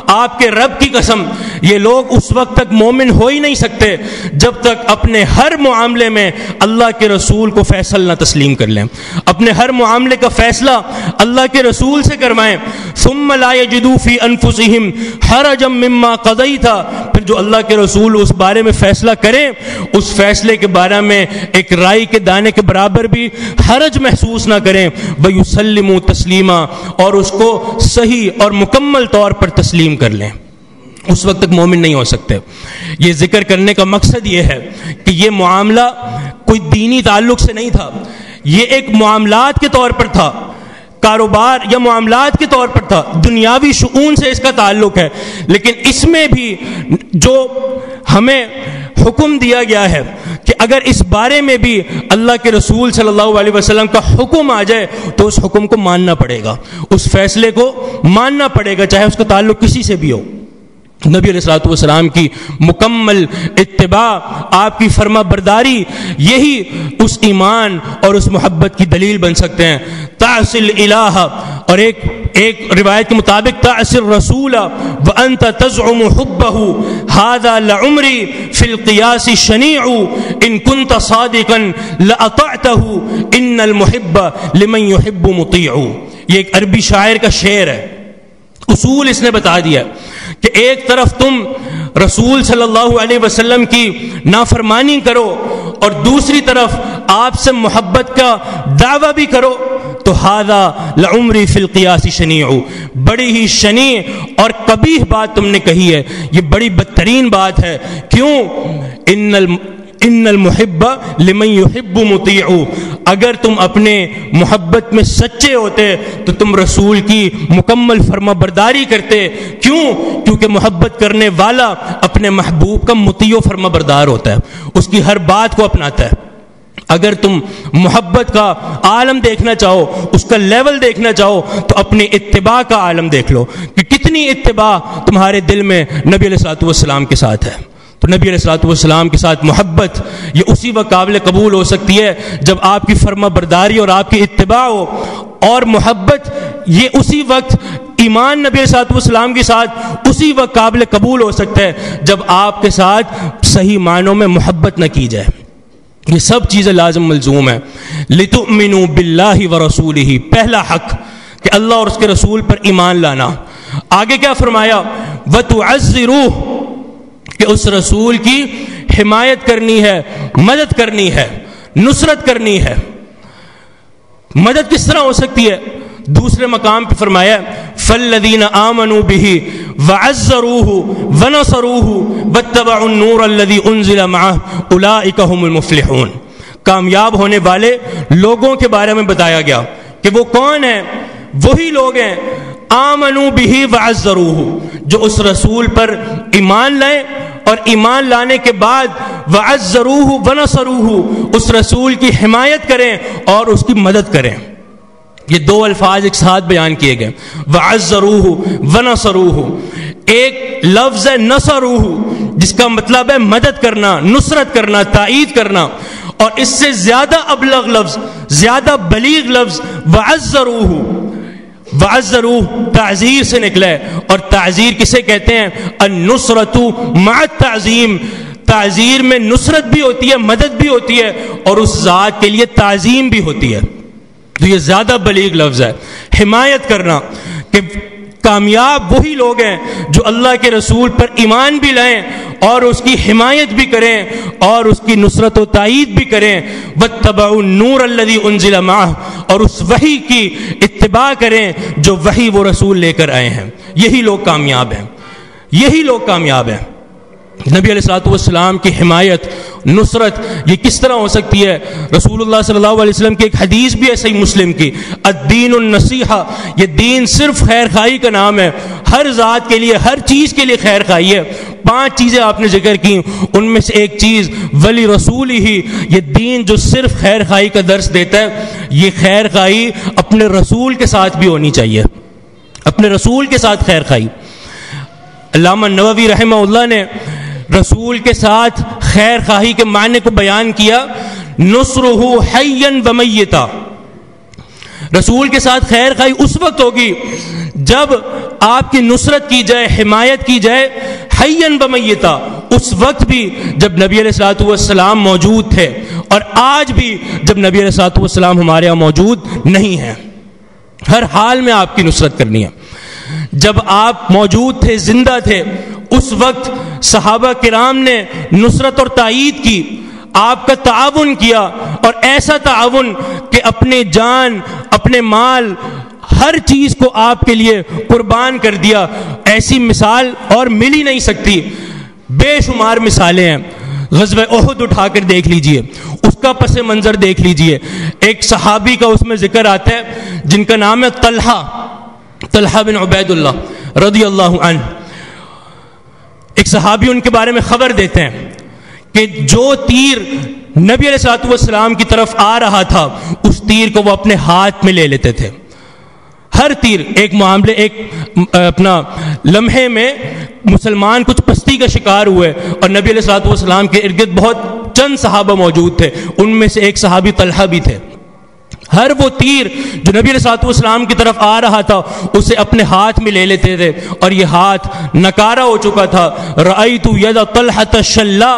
آپ کے رب کی قسم، یہ لوگ اس وقت تک مومن ہو ہی نہیں سکتے جب تک اپنے ہر معاملے میں اللہ کے رسول کو فیصل نہ تسلیم کر لیں، اپنے ہر معاملے کا فیصلہ اللہ کے رسول سے کروائیں۔ ثم لا یجدوا فی انفسہم حرجا مما قضیت، پھر جو اللہ کے رسول اس بارے میں فیصلہ کریں، اس فیصلے کے بارے میں ایک رائی کے دانے کے برابر بھی حرج محسوس نہ کریں، وَيُسَلِّمُوا تَسْلِيمًا، اور اس کو صحیح اور مکمل طور پر تسلیم کر لیں، اس وقت تک مومن نہیں ہو سکتے۔ یہ ذکر کرنے کا مقصد یہ ہے کہ یہ معاملہ کوئی دینی تعلق سے نہیں تھا، یہ ایک معاملات کے طور پر تھا، کاروبار یا معاملات کے طور پر تھا، دنیاوی شؤون سے اس کا تعلق ہے، لیکن اس میں بھی جو ہمیں حکم دیا گیا ہے کہ اگر اس بارے میں بھی اللہ کے رسول صلی اللہ علیہ وسلم کا حکم آ جائے تو اس حکم کو ماننا پڑے گا، اس فیصلے کو ماننا پڑے گا، چاہے اس کا تعلق کسی سے بھی ہو۔ نبی علیہ الصلوۃ والسلام کی مکمل اتباع، آپ کی فرما برداری، یہی اس ایمان اور اس محبت کی دلیل بن سکتے ہیں۔ تعصی الہ، اور ایک روایت کے مطابق تعصی الرسول وانت تزعم حبہ ھذا لعمری فی القیاس شنیع ان کنت صادقا لاطعتہ ان المحب لمن یحب مطیع۔ یہ ایک عربی شاعر کا شعر ہے، اصول اس نے بتا دیا کہ ایک طرف تم رسول صلی اللہ علیہ وسلم کی نافرمانی کرو اور دوسری طرف آپ سے محبت کا دعویٰ بھی کرو، تو ھذا لعمری فی القیاس شنیع، بڑی ہی شنیع اور قبیح بات تم نے کہی ہے، یہ بڑی بدترین بات ہے۔ کیوں؟ ان المحب لمن یحب مطیع، اگر تم اپنے محبت میں سچے ہوتے تو تم رسول کی مکمل فرما برداری کرتے۔ کیوں؟ کیونکہ محبت کرنے والا اپنے محبوب کا مطیع و فرما بردار ہوتا ہے، اس کی ہر بات کو اپناتا ہے۔ اگر تم محبت کا عالم دیکھنا چاہو، اس کا لیول دیکھنا چاہو، تو اپنی اتباع کا عالم دیکھ لو کہ کتنی اتباع تمہارے دل میں نبی علیہ الصلوۃ والسلام کے ساتھ ہے۔ تو نبی علیہ الصلوۃ والسلام کے ساتھ محبت یہ اسی وقت قابل قبول ہو سکتی ہے جب آپ کی فرما برداری اور آپ کی اتباع ہو، اور محبت یہ اسی وقت، ایمان نبی علیہ الصلوۃ والسلام کے ساتھ اسی وقت قابل قبول ہو سکتا ہے جب آپ کے ساتھ صحیح معنوں میں محبت نہ کی جائے۔ یہ سب چیزیں لازم ملزوم ہیں۔ لِتُؤْمِنُوا بِاللَّهِ وَرَسُولِهِ، پہلا حق کہ اللہ اور اس کے رسول پر ایمان لانا۔ آگے کیا فرمایا؟ وَتُعَزِّرُوهُ، کہ اس رسول کی حمایت کرنی ہے، مدد کرنی ہے، نصرت کرنی ہے۔ مدد کس طرح ہو سکتی ہے؟ دوسرے مقام پہ فرمایا فالذین آمنوا بہ وعزروہ ونصروہ واتبعوا النور الذی انزل معہ اولئک هم المفلحون۔ کامیاب ہونے والے لوگوں کے بارے میں بتایا گیا کہ وہ کون ہیں؟ وہی لوگ ہیں آمنوا بہ وعزروہ، جو اس رسول پر ایمان لائیں اور ایمان لانے کے بعد وعزروہ ونصروہ، اس رسول کی حمایت کریں اور اس کی مدد کریں۔ یہ دو الفاظ ایک ساتھ بیان کیے گئے، وعزروہ ونصروہ۔ ایک لفظ ہے نصروہ، جس کا مطلب ہے مدد کرنا، نصرت کرنا، تائید کرنا، اور اس سے زیادہ ابلغ لفظ، زیادہ بلیغ لفظ وعزروہ۔ وعزروہ تعزیر سے نکلا ہے، اور تعزیر کسے کہتے ہیں؟ النصرۃ مع التعظیم۔ تعزیر میں نصرت بھی ہوتی ہے، مدد بھی ہوتی ہے، اور اس ذات کے لیے تعظیم بھی ہوتی ہے۔ تو یہ زیادہ بلیغ لفظ ہے، حمایت کرنا، کہ کامیاب وہی لوگ ہیں جو اللہ کے رسول پر ایمان بھی لائیں اور اس کی حمایت بھی کریں اور اس کی نصرت و تائید بھی کریں۔ واتبعوا النور الذی انزل معہ، اور اس وحی کی اتباع کریں جو وحی وہ رسول لے کر آئے ہیں۔ یہی لوگ کامیاب ہیں، یہی لوگ کامیاب ہیں۔ نبی علیہ الصلوۃ والسلام کی حمایت نصرت یہ کس طرح ہو سکتی ہے؟ رسول اللہ صلی اللہ علیہ وسلم کی ایک حدیث بھی ہے صحیح مسلم کی، الدین النصیحہ، یہ دین صرف خیر خواہی کا نام ہے، ہر ذات کے لیے ہر چیز کے لیے خیر خواہی ہے۔ 5 چیزیں آپ نے ذکر کی، ان میں سے ایک چیز ولی رسول ہی، یہ دین جو صرف خیر خواہی کا درس دیتا ہے، یہ خیر خواہی اپنے رسول کے ساتھ بھی ہونی چاہیے، اپنے رسول کے ساتھ خیر خواہی۔ علامہ نووی رحمہ اللہ نے رسول کے ساتھ خیر خواہی کے معنی کو بیان کیا، نصرہ حیا و میتا، رسول کے ساتھ خیر خواہی اس وقت ہوگی جب آپ کی نصرت کی جائے، حمایت کی جائے، حیا و میتا، اس وقت بھی جب نبی علیہ الصلوۃ والسلام موجود تھے، اور آج بھی جب نبی علیہ الصلوۃ والسلام ہمارے یہاں موجود نہیں ہیں، ہر حال میں آپ کی نصرت کرنی ہے۔ جب آپ موجود تھے، زندہ تھے، اس وقت صحابہ کرام نے نصرت اور تائید کی، آپ کا تعاون کیا، اور ایسا تعاون کہ اپنے جان، اپنے مال، ہر چیز کو آپ کے لیے قربان کر دیا۔ ایسی مثال اور مل ہی نہیں سکتی، بے شمار مثالیں ہیں۔ غزوہ احد اٹھا کر دیکھ لیجئے، اس کا پس منظر دیکھ لیجئے۔ ایک صحابی کا اس میں ذکر آتا ہے جن کا نام ہے طلحہ بن عبید اللہ رضی اللہ عنہ۔ ایک صحابی ان کے بارے میں خبر دیتے ہیں کہ جو تیر نبی علیہ الصلوۃ والسلام کی طرف آ رہا تھا، اس تیر کو وہ اپنے ہاتھ میں لے لیتے تھے۔ ہر تیر ایک معاملے، ایک اپنا لمحے میں مسلمان کچھ پستی کا شکار ہوئے، اور نبی علیہ الصلوۃ والسلام کے ارد گرد بہت چند صحابہ موجود تھے، ان میں سے ایک صحابی طلحہ بھی تھے۔ ہر وہ تیر جو نبی علیہ الصلوۃ والسلام کی طرف آ رہا تھا، اسے اپنے ہاتھ میں لے لیتے تھے، اور یہ ہاتھ نکارہ ہو چکا تھا۔ رأیت ید طلحة شلا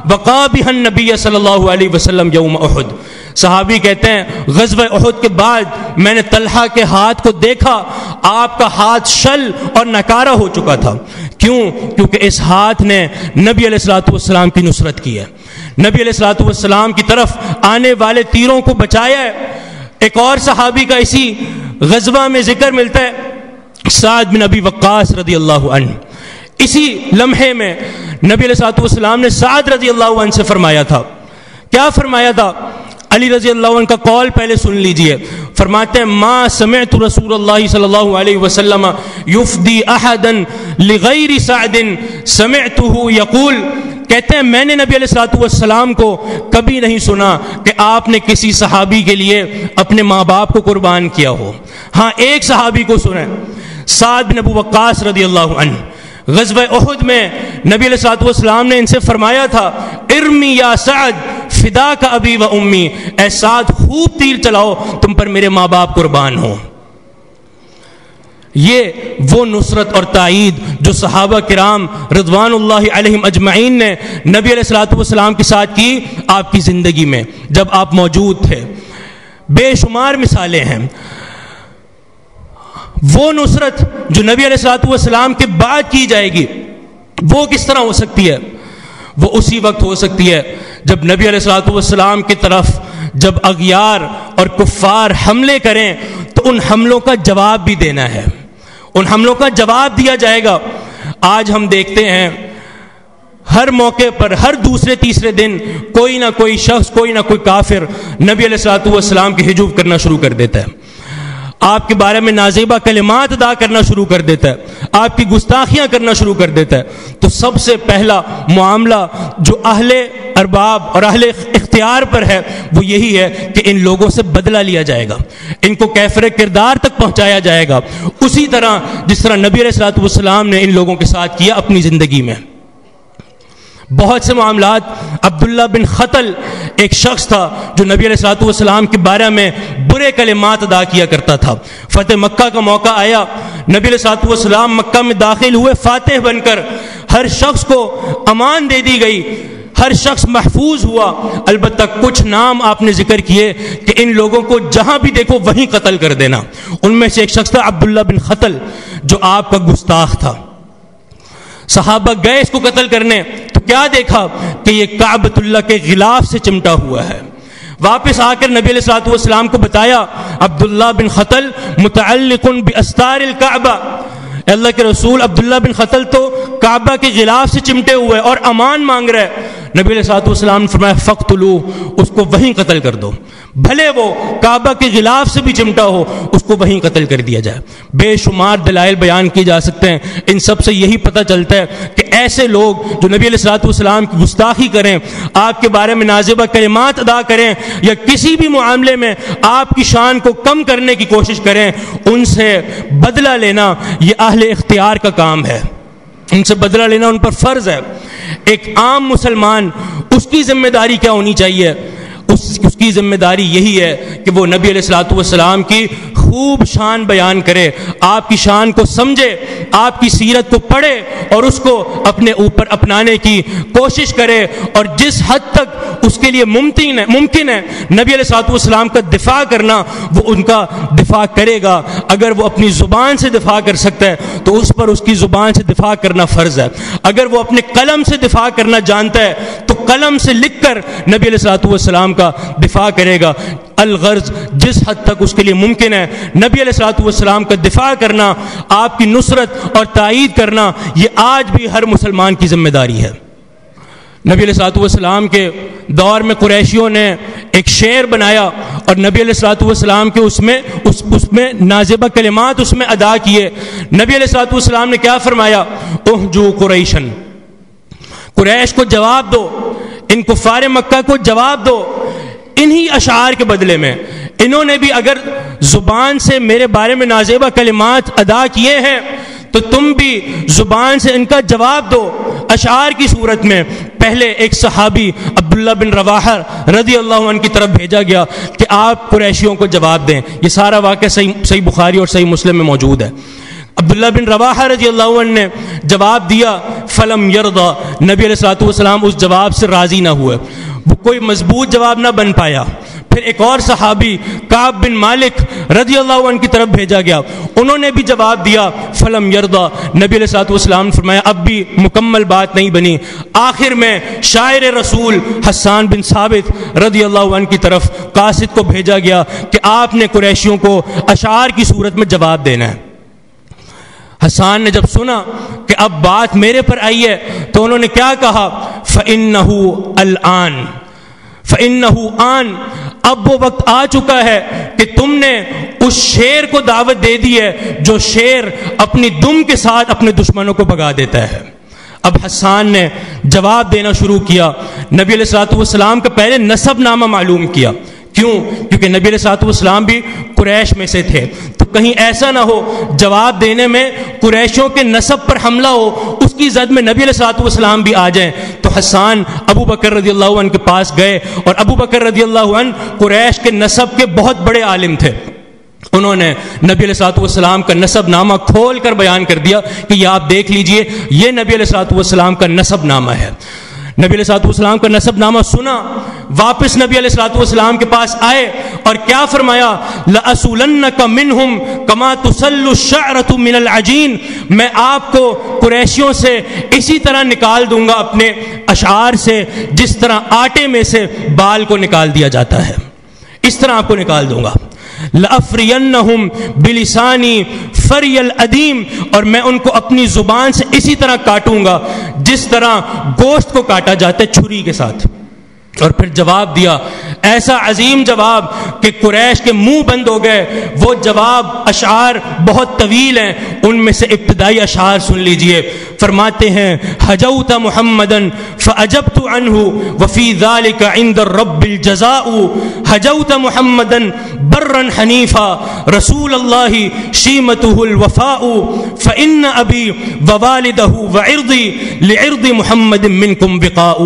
وقع بها النبی صلی اللہ علیہ وسلم یوم احد۔ صحابی کہتے ہیں غزوہ احد کے بعد میں نے طلحہ کے ہاتھ کو دیکھا، آپ کا ہاتھ شل اور نکارہ ہو چکا تھا۔ کیوں؟ کیونکہ اس ہاتھ نے نبی علیہ الصلوۃ والسلام کی نصرت کی ہے، نبی علیہ الصلوۃ والسلام کی طرف آنے والے تیروں کو بچایا ہے۔ ایک اور صحابی کا اسی غزوہ میں ذکر ملتا ہے، سعد بن ابی وقاص رضی اللہ عنہ۔ اسی لمحے میں نبی علیہ الصلوۃ والسلام نے سعد رضی اللہ عنہ سے فرمایا تھا، کیا فرمایا تھا؟ علی رضی اللہ عنہ کا قول پہلے سن لیجئے۔ فرماتے ہیں ما سمعت رسول اللہ صلی اللہ علیہ وسلم یفدی احدا لغیر سعد سمعته یقول، کہتے ہیں میں نے نبی علیہ الصلوۃ والسلام کو کبھی نہیں سنا کہ آپ نے کسی صحابی کے لیے اپنے ماں باپ کو قربان کیا ہو۔ ہاں ایک صحابی کو سنا، سعد بن ابو وقاص رضی اللہ عنہ۔ غزوہ احد میں نبی علیہ الصلوۃ والسلام نے ان سے فرمایا تھا، ارمی یا سعد فداک ابی و امی، اے سعد خوب تیر چلاؤ، تم پر میرے ماں باپ قربان ہوں۔ یہ وہ نصرت اور تائید جو صحابہ کرام رضوان اللہ علیہم اجمعین نے نبی علیہ الصلوۃ والسلام کے ساتھ کی آپ کی زندگی میں جب آپ موجود تھے۔ بے شمار مثالیں ہیں۔ وہ نصرت جو نبی علیہ الصلوۃ والسلام کے بعد کی جائے گی، وہ کس طرح ہو سکتی ہے؟ وہ اسی وقت ہو سکتی ہے جب نبی علیہ الصلوۃ والسلام کی طرف جب اغیار اور کفار حملے کریں تو ان حملوں کا جواب بھی دینا ہے، ان حملوں کا جواب دیا جائے گا۔ آج ہم دیکھتے ہیں ہر موقع پر، ہر دوسرے تیسرے دن کوئی نہ کوئی شخص، کوئی نہ کوئی کافر نبی علیہ الصلوۃ والسلام کی ہجوم کرنا شروع کر دیتا ہے، آپ کے بارے میں نازیبہ کلمات ادا کرنا شروع کر دیتا ہے، آپ کی گستاخیاں کرنا شروع کر دیتا ہے۔ تو سب سے پہلا معاملہ جو اہل ارباب اور اہل اختیار پر ہے وہ یہی ہے کہ ان لوگوں سے بدلہ لیا جائے گا، ان کو کیفر کردار تک پہنچایا جائے گا، اسی طرح جس طرح نبی علیہ الصلوۃ والسلام نے ان لوگوں کے ساتھ کیا اپنی زندگی میں۔ بہت سے معاملات، عبداللہ بن خطل ایک شخص تھا جو نبی علیہ الصلوۃ والسلام کے بارے میں برے کلمات ادا کیا کرتا تھا۔ فتح مکہ کا موقع آیا، نبی علیہ الصلوۃ والسلام مکہ میں داخل ہوئے فاتح بن کر، ہر شخص کو امان دے دی گئی، ہر شخص محفوظ ہوا، البتہ کچھ نام آپ نے ذکر کیے کہ ان لوگوں کو جہاں بھی دیکھو وہیں قتل کر دینا۔ ان میں سے ایک شخص تھا عبداللہ بن خطل جو آپ کا گستاخ تھا۔ صحابہ گئے اس کو قتل کرنے تو کیا دیکھا کہ یہ کعبۃ اللہ کے غلاف سے چمٹا ہوا ہے۔ واپس آ کر نبی علیہ الصلوۃ والسلام کو بتایا، عبداللہ بن خطل متعلق باستار الکعبہ، اللہ کے رسول عبداللہ بن خطل تو کعبہ کے غلاف سے چمٹے ہوئے اور امان مانگ رہے۔ نبی علیہ الصلوۃ والسلام نے فرمایا فقتلوہ، اس کو وہیں قتل کر دو، بھلے وہ کعبہ کے غلاف سے بھی چمٹا ہو، اس کو وہیں قتل کر دیا جائے۔ بے شمار دلائل بیان کیے جا سکتے ہیں، ان سب سے یہی پتہ چلتا ہے کہ ایسے لوگ جو نبی علیہ الصلوۃ والسلام کی گستاخی کریں، آپ کے بارے میں نازیبہ کلمات ادا کریں، یا کسی بھی معاملے میں آپ کی شان کو کم کرنے کی کوشش کریں، ان سے بدلہ لینا یہ اہل اختیار کا کام ہے، ان سے بدلہ لینا ان پر فرض ہے۔ ایک عام مسلمان اس کی ذمہ داری کیا ہونی چاہیے؟ اس کی ذمہ داری یہی ہے کہ وہ نبی علیہ الصلوۃ والسلام کی خوب شان بیان کرے، آپ کی شان کو سمجھے، آپ کی سیرت کو پڑھے اور اس کو اپنے اوپر اپنانے کی کوشش کرے، اور جس حد تک اس کے لیے ممکن ہے نبی علیہ الصلوۃ والسلام کا دفاع کرنا، وہ ان کا دفاع کرے گا۔ اگر وہ اپنی زبان سے دفاع کر سکتا ہے تو اس پر اس کی زبان سے دفاع کرنا فرض ہے۔ اگر وہ اپنے قلم سے دفاع کرنا جانتا ہے تو قلم سے لکھ کر نبی علیہ الصلوۃ والسلام کا دفاع کرے گا۔ الغرض جس حد تک اس کے لیے ممکن ہے نبی علیہ الصلوۃ والسلام کا دفاع کرنا، آپ کی نصرت اور تائید کرنا، یہ آج بھی ہر مسلمان کی ذمہ داری ہے۔ نبی علیہ الصلوۃ والسلام کے دور میں قریشیوں نے ایک شعر بنایا اور نبی علیہ الصلوۃ والسلام کے اس میں نازبہ کلمات اس میں ادا کیے۔ نبی علیہ الصلوۃ والسلام نے کیا فرمایا؟ احجو قریشن، قریش کو جواب دو، ان کفار مکہ کو جواب دو۔ انہی اشعار کے بدلے میں انہوں نے بھی اگر زبان سے میرے بارے میں نازیبہ کلمات ادا کیے ہیں تو تم بھی زبان سے ان کا جواب دو اشعار کی صورت میں۔ پہلے ایک صحابی عبداللہ بن رواحہ رضی اللہ عنہ کی طرف بھیجا گیا کہ آپ قریشیوں کو جواب دیں۔ یہ سارا واقعہ صحیح بخاری اور صحیح مسلم میں موجود ہے۔ عبداللہ بن رواحہ رضی اللہ عنہ نے جواب دیا، فلم یرضا، نبی علیہ الصلوۃ والسلام اس جواب سے راضی نہ ہوئے، وہ کوئی مضبوط جواب نہ بن پایا۔ پھر ایک اور صحابی کعب بن مالک رضی اللہ عنہ کی طرف بھیجا گیا، انہوں نے بھی جواب دیا، فلم یرضا، نبی علیہ الصلوۃ والسلام نے فرمایا اب بھی مکمل بات نہیں بنی۔ آخر میں شاعر رسول حسان بن ثابت رضی اللہ عنہ کی طرف قاصد کو بھیجا گیا کہ آپ نے قریشیوں کو اشعار کی صورت میں جواب دینا ہے۔ حسان نے جب سنا کہ اب بات میرے پر آئی ہے تو انہوں نے کیا کہا؟ فَإِنَّهُ الْآن، فَإِنَّهُ آن، اب وہ وقت آ چکا ہے کہ تم نے اس شیر کو دعوت دے دی ہے جو شیر اپنی دم کے ساتھ اپنے دشمنوں کو بھگا دیتا ہے۔ اب حسان نے جواب دینا شروع کیا۔ نبی علیہ الصلوۃ والسلام کا پہلے نسب نامہ معلوم کیا۔ کیوں؟ کیونکہ نبی علیہ الصلوۃ والسلام بھی قریش میں سے تھے، تو کہیں ایسا نہ ہو جواب دینے میں قریشوں کے نسب پر حملہ ہو، اس کی زد میں نبی علیہ الصلوۃ والسلام بھی آ جائیں۔ تو حسان ابو بکر رضی اللہ عنہ کے پاس گئے، اور ابو بکر رضی اللہ عنہ قریش کے نسب کے بہت بڑے عالم تھے۔ انہوں نے نبی علیہ الصلوۃ والسلام کا نسب نامہ کھول کر بیان کر دیا کہ یہ آپ دیکھ لیجئے، یہ نبی علیہ الصلوۃ والسلام کا نسب نامہ ہے۔ نبی علیہ الصلوۃ والسلام کا نسب نامہ سنا، واپس نبی علیہ الصلوۃ والسلام کے پاس آئے اور کیا فرمایا؟ لَأَسُولَنَّكَ مِنْهُمْ كَمَا تُسَلُّ الشَّعْرَةُ مِنَ الْعَجِينِ، میں آپ کو قریشیوں سے اسی طرح نکال دوں گا اپنے اشعار سے جس طرح آٹے میں سے بال کو نکال دیا جاتا ہے، اس طرح آپ کو نکال دوں گا۔ لَأَفْرِيَنَّهُمْ بِلِسَانِي فَرْيَ الْأَدِيمِ، اور میں ان کو اپنی زبان سے اسی طرح کاٹوں گا جس طرح گوشت کو کاٹا جاتا ہے چھری کے ساتھ۔ اور پھر جواب دیا، ایسا عظیم جواب کہ قریش کے منہ بند ہو گئے۔ وہ جواب اشعار بہت طویل ہیں، ان میں سے ابتدائی اشعار سن لیجئے۔ فرماتے ہیں، حجوت محمدن فعجبت عنہ وفی ذلک عند الرب الجزاء، حجوت محمدن برا حنیفا رسول اللہ شیمته الوفاء، فإن ابی ووالدہ وعرضی لعرض محمد منکم بقاء۔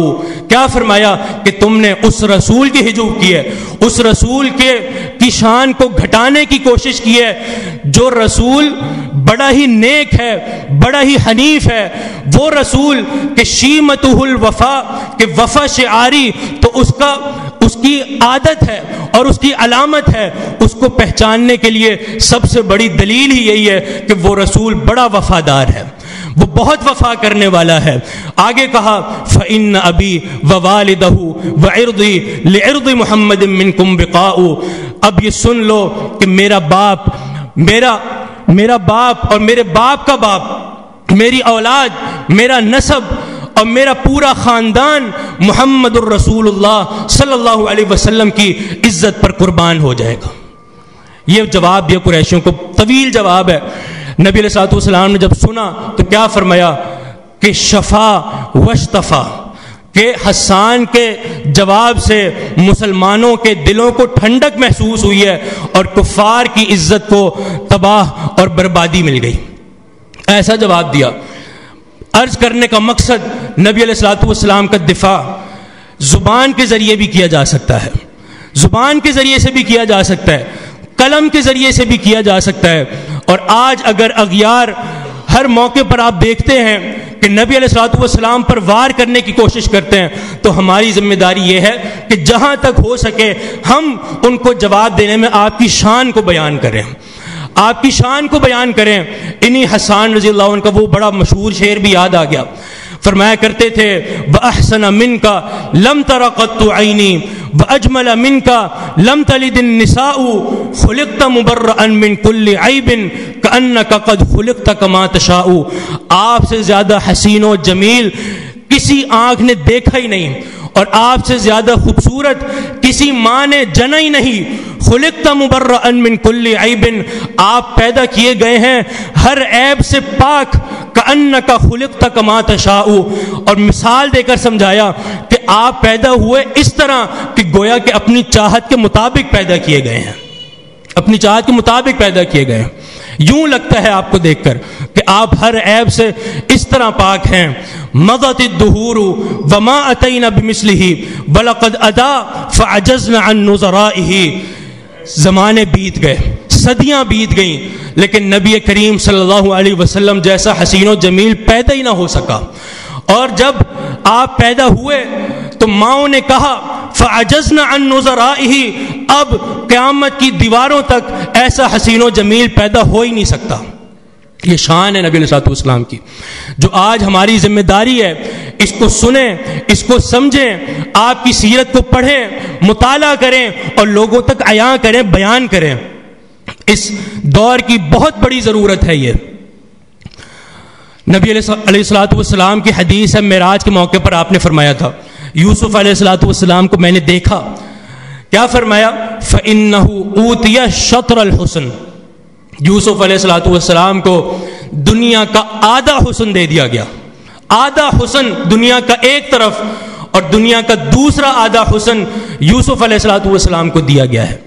کیا فرمایا کہ تم نے اس رسول کی ہجو کی ہے، اس رسول کی شان کو گھٹانے کی کوشش کی ہے، جو رسول بڑا ہی نیک ہے، بڑا ہی حنیف ہے، وہ رسول کہ شیمتہ الوفا، کہ وفا شعاری تو اس کی عادت ہے اور اس کی علامت ہے، اس کو پہچاننے کے لیے سب سے بڑی دلیل ہی یہی ہے کہ وہ رسول بڑا وفادار ہے، وہ بہت وفا کرنے والا ہے۔ آگے کہا، فَإِنَّ أَبِي وَوَالِدَهُ وَعِرْضِي لِعِرْضِ مُحَمَّدٍ مِّنْكُمْ بِقَاءُ، اب یہ سن لو کہ میرا باپ اور میرے باپ کا باپ، میری اولاد، میرا نسب اور میرا پورا خاندان محمد الرسول اللہ صلی اللہ علیہ وسلم کی عزت پر قربان ہو جائے گا۔ یہ جواب دیا قریشیوں کو، طویل جواب ہے۔ نبی علیہ الصلوۃ والسلام نے جب سنا تو کیا فرمایا کہ شفا وشتفا، کہ حسان کے جواب سے مسلمانوں کے دلوں کو ٹھنڈک محسوس ہوئی ہے اور کفار کی عزت کو تباہ اور بربادی مل گئی۔ ایسا جواب دیا۔ عرض کرنے کا مقصد نبی علیہ الصلوۃ والسلام کا دفاع زبان کے ذریعے بھی کیا جا سکتا ہے، زبان کے ذریعے سے بھی کیا جا سکتا ہے، قلم کے ذریعے سے بھی کیا جا سکتا ہے۔ اور آج اگر اغیار ہر موقع پر آپ دیکھتے ہیں کہ نبی علیہ الصلوۃ والسلام پر وار کرنے کی کوشش کرتے ہیں، تو ہماری ذمہ داری یہ ہے کہ جہاں تک ہو سکے ہم ان کو جواب دینے میں آپ کی شان کو بیان کریں، آپ کی شان کو بیان کریں۔ انہی حسان رضی اللہ عنہ کا وہ بڑا مشہور شعر بھی یاد آ گیا، فرمایا کرتے تھے وَأَحْسَنَ مِنْكَ لَمْ تَرَ قَطُّ عَيْنِي وَأَجْمَلَ مِنْكَ لَمْ تَلِدِ النِّسَاءُ خُلِقْتَ مُبَرَّأً مِنْ كُلِّ عَيْبٍ كَأَنَّكَ قَدْ خُلِقْتَ كَمَا تَشَاءُ۔ آپ سے زیادہ حسین و جمیل کسی آنکھ نے دیکھا ہی نہیں، اور آپ سے زیادہ خوبصورت کسی ماں نے جنا ہی نہیں۔ خلقت مبرأ من کل عیب، آپ پیدا کیے گئے ہیں ہر عیب سے پاک۔ کأنک خلقت کما تشاء، اور مثال دے کر سمجھایا کہ آپ پیدا ہوئے اس طرح کہ گویا کہ اپنی چاہت کے مطابق پیدا کیے گئے ہیں، اپنی چاہت کے مطابق پیدا کیے گئے ہیں۔ یوں لگتا ہے آپ کو دیکھ کر کہ آپ ہر عیب سے اس طرح پاک ہیں۔ مضت الدہور وما اتینا بمثلہ ولقد ادا فعجزنا عن نظرائہ۔ زمانے بیت گئے، صدیاں بیت گئیں، لیکن نبی کریم صلی اللہ علیہ وسلم جیسا حسین و جمیل پیدا ہی نہ ہو سکا۔ اور جب آپ پیدا ہوئے تو ماؤں نے کہا فعجزنا عن نظرائہ، اب قیامت کی دیواروں تک ایسا حسین و جمیل پیدا ہو ہی نہیں سکتا۔ یہ شان ہے نبی علیہ الصلوۃ والسلام کی، جو آج ہماری ذمہ داری ہے اس کو سنیں، اس کو سمجھیں، آپ کی سیرت کو پڑھیں، مطالعہ کریں اور لوگوں تک عیاں کریں، بیان کریں۔ اس دور کی بہت بڑی ضرورت ہے یہ۔ نبی علیہ الصلوۃ والسلام کی حدیث ہے، معراج کے موقع پر آپ نے فرمایا تھا یوسف علیہ الصلوۃ والسلام کو میں نے دیکھا، کیا فرمایا؟ فَإِنَّهُ أُوتِيَ شَطْرَ الْحُسْنِ، یوسف علیہ الصلوۃ والسلام کو دنیا کا آدھا حسن دے دیا گیا، آدھا حسن دنیا کا ایک طرف اور دنیا کا دوسرا آدھا حسن یوسف علیہ الصلوۃ والسلام کو دیا گیا ہے۔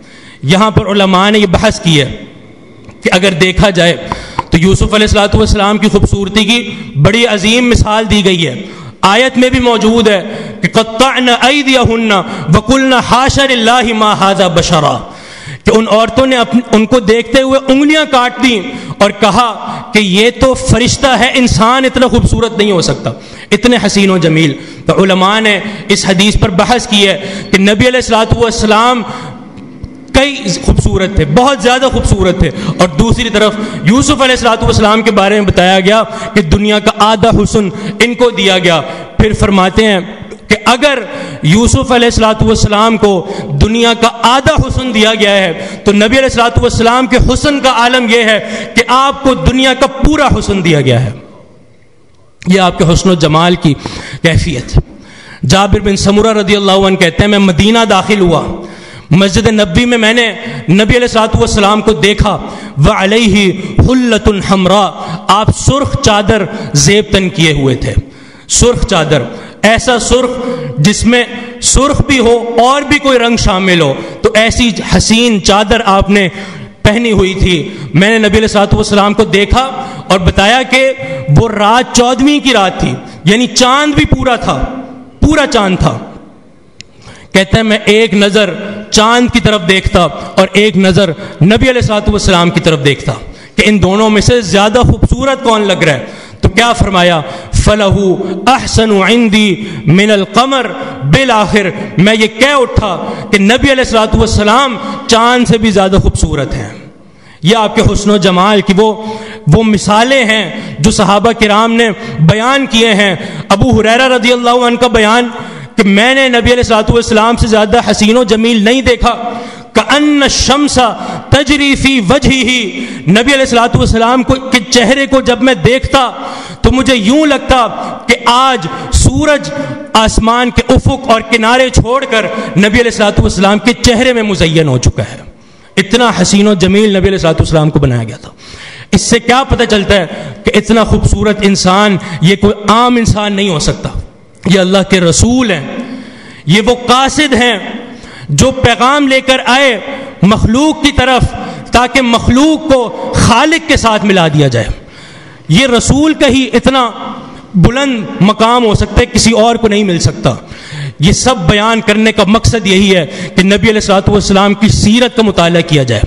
یہاں پر علماء نے یہ بحث کی ہے کہ اگر دیکھا جائے تو یوسف علیہ الصلوۃ والسلام کی خوبصورتی کی بڑی عظیم مثال دی گئی ہے، آیت میں بھی موجود ہے کہ قطعن ایدیہن وقلن حاشا للہ ما ھذا بشرا، کہ ان عورتوں نے ان کو دیکھتے ہوئے انگلیاں کاٹ دیں اور کہا کہ یہ تو فرشتہ ہے، انسان اتنا خوبصورت نہیں ہو سکتا، اتنے حسین و جمیل۔ تو علماء نے اس حدیث پر بحث کی ہے کہ نبی علیہ الصلوۃ والسلام کئی خوبصورت تھے، بہت زیادہ خوبصورت تھے، اور دوسری طرف یوسف علیہ الصلوۃ والسلام کے بارے میں بتایا گیا کہ دنیا کا آدھا حسن ان کو دیا گیا۔ پھر فرماتے ہیں کہ اگر یوسف علیہ الصلوۃ والسلام کو دنیا کا آدھا حسن دیا گیا ہے تو نبی علیہ الصلوۃ والسلام کے حسن کا عالم یہ ہے کہ آپ کو دنیا کا پورا حسن دیا گیا ہے۔ یہ آپ کے حسن و جمال کی کیفیت ہے۔ جابر بن سمرہ رضی اللہ عنہ کہتے ہیں میں مدینہ داخل ہوا، مسجد نبی میں نے نبی علیہ الصلوۃ والسلام کو دیکھا، وعلیہ حلۃ حمراء، آپ سرخ چادر زیب تن کیے ہوئے تھے، سرخ چادر، ایسا سرخ جس میں سرخ بھی ہو اور بھی کوئی رنگ شامل ہو، تو ایسی حسین چادر آپ نے پہنی ہوئی تھی۔ میں نے نبی علیہ الصلوۃ والسلام کو دیکھا اور بتایا کہ وہ رات 14ویں کی رات تھی، یعنی چاند بھی پورا تھا، پورا چاند تھا۔ کہتے ہیں میں ایک نظر چاند کی طرف دیکھتا اور ایک نظر نبی علیہ الصلوۃ والسلام کی طرف دیکھتا کہ ان دونوں میں سے زیادہ خوبصورت کون لگ رہا ہے۔ تو کیا فرمایا؟ فَلَهُ أَحْسَنُ عِنْدِي مِنَ الْقَمَرِ، بالآخر میں یہ کہہ اٹھا کہ نبی علیہ الصلوۃ والسلام چاند سے بھی زیادہ خوبصورت ہیں۔ یہ آپ کے حسن و جمال کی وہ مثالیں ہیں جو صحابہ کرام نے بیان کیے ہیں۔ ابو ہریرہ رضی اللہ عنہ کا بیان کہ میں نے نبی علیہ الصلوۃ والسلام سے زیادہ حسین و جمیل نہیں دیکھا، کأن الشمس تجری فی وجہہ، نبی علیہ الصلوۃ والسلام کے چہرے کو جب میں دیکھتا تو مجھے یوں لگتا کہ آج سورج آسمان کے افق اور کنارے چھوڑ کر نبی علیہ الصلوۃ والسلام کے چہرے میں مزین ہو چکا ہے. اتنا حسین و جمیل نبی علیہ الصلوۃ والسلام کو بنایا گیا تھا. اس سے کیا پتہ چلتا ہے کہ اتنا خوبصورت انسان یہ کوئی عام انسان نہیں ہو سکتا. یہ اللہ کے رسول ہیں, یہ وہ قاصد ہیں جو پیغام لے کر آئے مخلوق کی طرف تاکہ مخلوق کو خالق کے ساتھ ملا دیا جائے. یہ رسول کا ہی اتنا بلند مقام ہو سکتا ہے, کسی اور کو نہیں مل سکتا. یہ سب بیان کرنے کا مقصد یہی ہے کہ نبی علیہ الصلوۃ والسلام کی سیرت کا مطالعہ کیا جائے,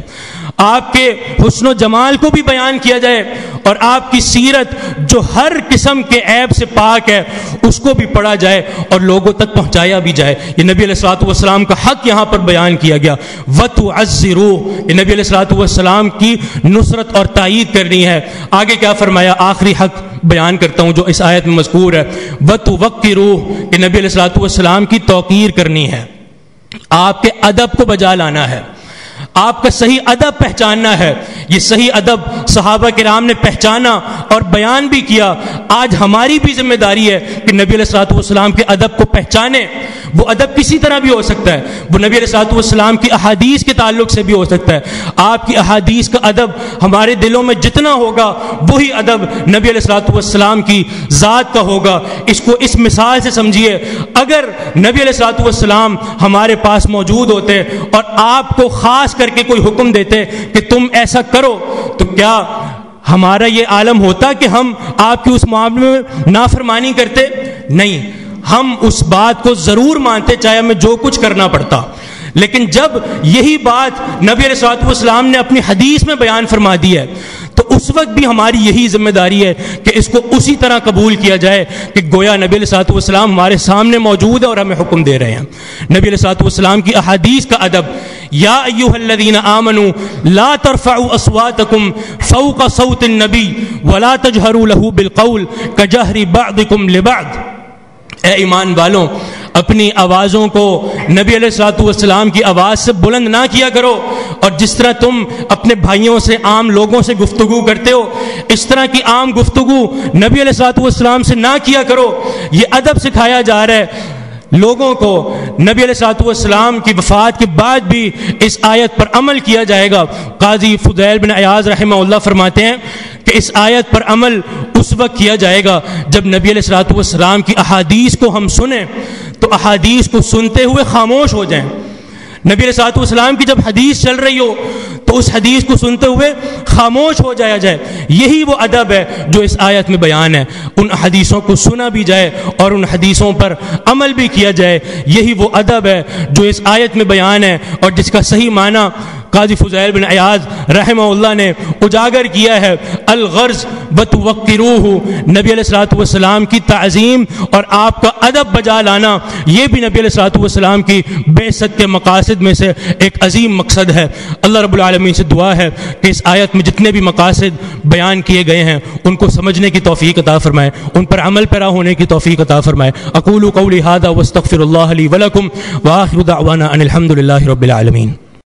آپ کے حسن و جمال کو بھی بیان کیا جائے, اور آپ کی سیرت جو ہر قسم کے عیب سے پاک ہے اس کو بھی پڑھا جائے اور لوگوں تک پہنچایا بھی جائے. یہ نبی علیہ الصلوۃ والسلام کا حق یہاں پر بیان کیا گیا. وَتُعَزِّرُوا, یہ نبی علیہ الصلوۃ والسلام کی نصرت اور تائید کرنی ہے. آگے کیا فرمایا, آخری حق بیان کرتا ہوں جو اس آیت میں مذکور ہے. وَتُوَقِّرُوا, کہ نبی علیہ الصلوۃ والسلام کی توقیر کرنی ہے, آپ کے ادب کو بجا لانا ہے, آپ کا صحیح ادب پہچاننا ہے. یہ صحیح ادب صحابہ کرام نے پہچانا اور بیان بھی کیا. آج ہماری بھی ذمہ داری ہے کہ نبی علیہ الصلوۃ والسلام کے ادب کو پہچانیں. وہ ادب کسی طرح بھی ہو سکتا ہے, وہ نبی علیہ الصلوۃ والسلام کی احادیث کے تعلق سے بھی ہو سکتا ہے. آپ کی احادیث کا ادب ہمارے دلوں میں جتنا ہوگا وہی ادب نبی علیہ الصلوۃ والسلام کی ذات کا ہوگا. اس کو اس مثال سے سمجھیے, اگر نبی علیہ الصلوۃ والسلام ہمارے پاس موجود ہوتے اور آپ کو خاص کر کے کوئی حکم دیتے کہ تم ایسا کرو, تو کیا ہمارا یہ عالم ہوتا کہ ہم آپ کی اس معاملے میں نافرمانی کرتے؟ نہیں, ہم اس بات کو ضرور مانتے چاہے ہمیں جو کچھ کرنا پڑتا. لیکن جب یہی بات نبی علیہ الصلوۃ والسلام نے اپنی حدیث میں بیان فرما دی ہے تو اس وقت بھی ہماری یہی ذمہ داری ہے کہ اس کو اسی طرح قبول کیا جائے کہ گویا نبی علیہ الصلوۃ والسلام ہمارے سامنے موجود ہے اور ہمیں حکم دے رہے ہیں. نبی علیہ الصلوۃ والسلام کی احادیث کا ادب, یا ایھا الذین آمنوا لا ترفعوا اصواتکم فوق صوت النبی ولا تجہروا لہ بالقول کجہر بعضکم لبعض. اے ایمان والوں, اپنی آوازوں کو نبی علیہ الصلوۃ والسلام کی آواز سے بلند نہ کیا کرو, اور جس طرح تم اپنے بھائیوں سے, عام لوگوں سے گفتگو کرتے ہو, اس طرح کی عام گفتگو نبی علیہ الصلوۃ والسلام سے نہ کیا کرو. یہ ادب سکھایا جا رہا ہے لوگوں کو. نبی علیہ الصلوۃ والسلام کی وفات کے بعد بھی اس آیت پر عمل کیا جائے گا. قاضی فضیل بن عیاض رحمہ اللہ فرماتے ہیں کہ اس آیت پر عمل اس وقت کیا جائے گا جب نبی علیہ الصلوۃ والسلام کی احادیث کو ہم سنیں تو احادیث کو سنتے ہوئے خاموش ہو جائیں. نبی علیہ الصلوۃ والسلام کی جب حدیث چل رہی ہو تو اس حدیث کو سنتے ہوئے خاموش ہو جایا جائے. یہی وہ ادب ہے جو اس آیت میں بیان ہے. ان حدیثوں کو سنا بھی جائے اور ان حدیثوں پر عمل بھی کیا جائے. یہی وہ ادب ہے جو اس آیت میں بیان ہے اور جس کا صحیح معنی قاضی فضیل بن عیاض رحمہ اللہ نے اجاگر کیا ہے. الغرض وتوقروہ, نبی علیہ الصلوۃ والسلام کی تعظیم اور آپ کا ادب بجا لانا, یہ بھی نبی علیہ الصلوۃ والسلام کی بعثت کے مقاصد میں سے ایک عظیم مقصد ہے. اللہ رب العالمین سے دعا ہے کہ اس آیت میں جتنے بھی مقاصد بیان کیے گئے ہیں ان کو سمجھنے کی توفیق عطا فرمائے, ان پر عمل پیرا ہونے کی توفیق عطا فرمائے. اقول قولی ھذا واستغفر اللہ لی ولکم وآخر دعوانا ان الحمد للہ رب العالمین.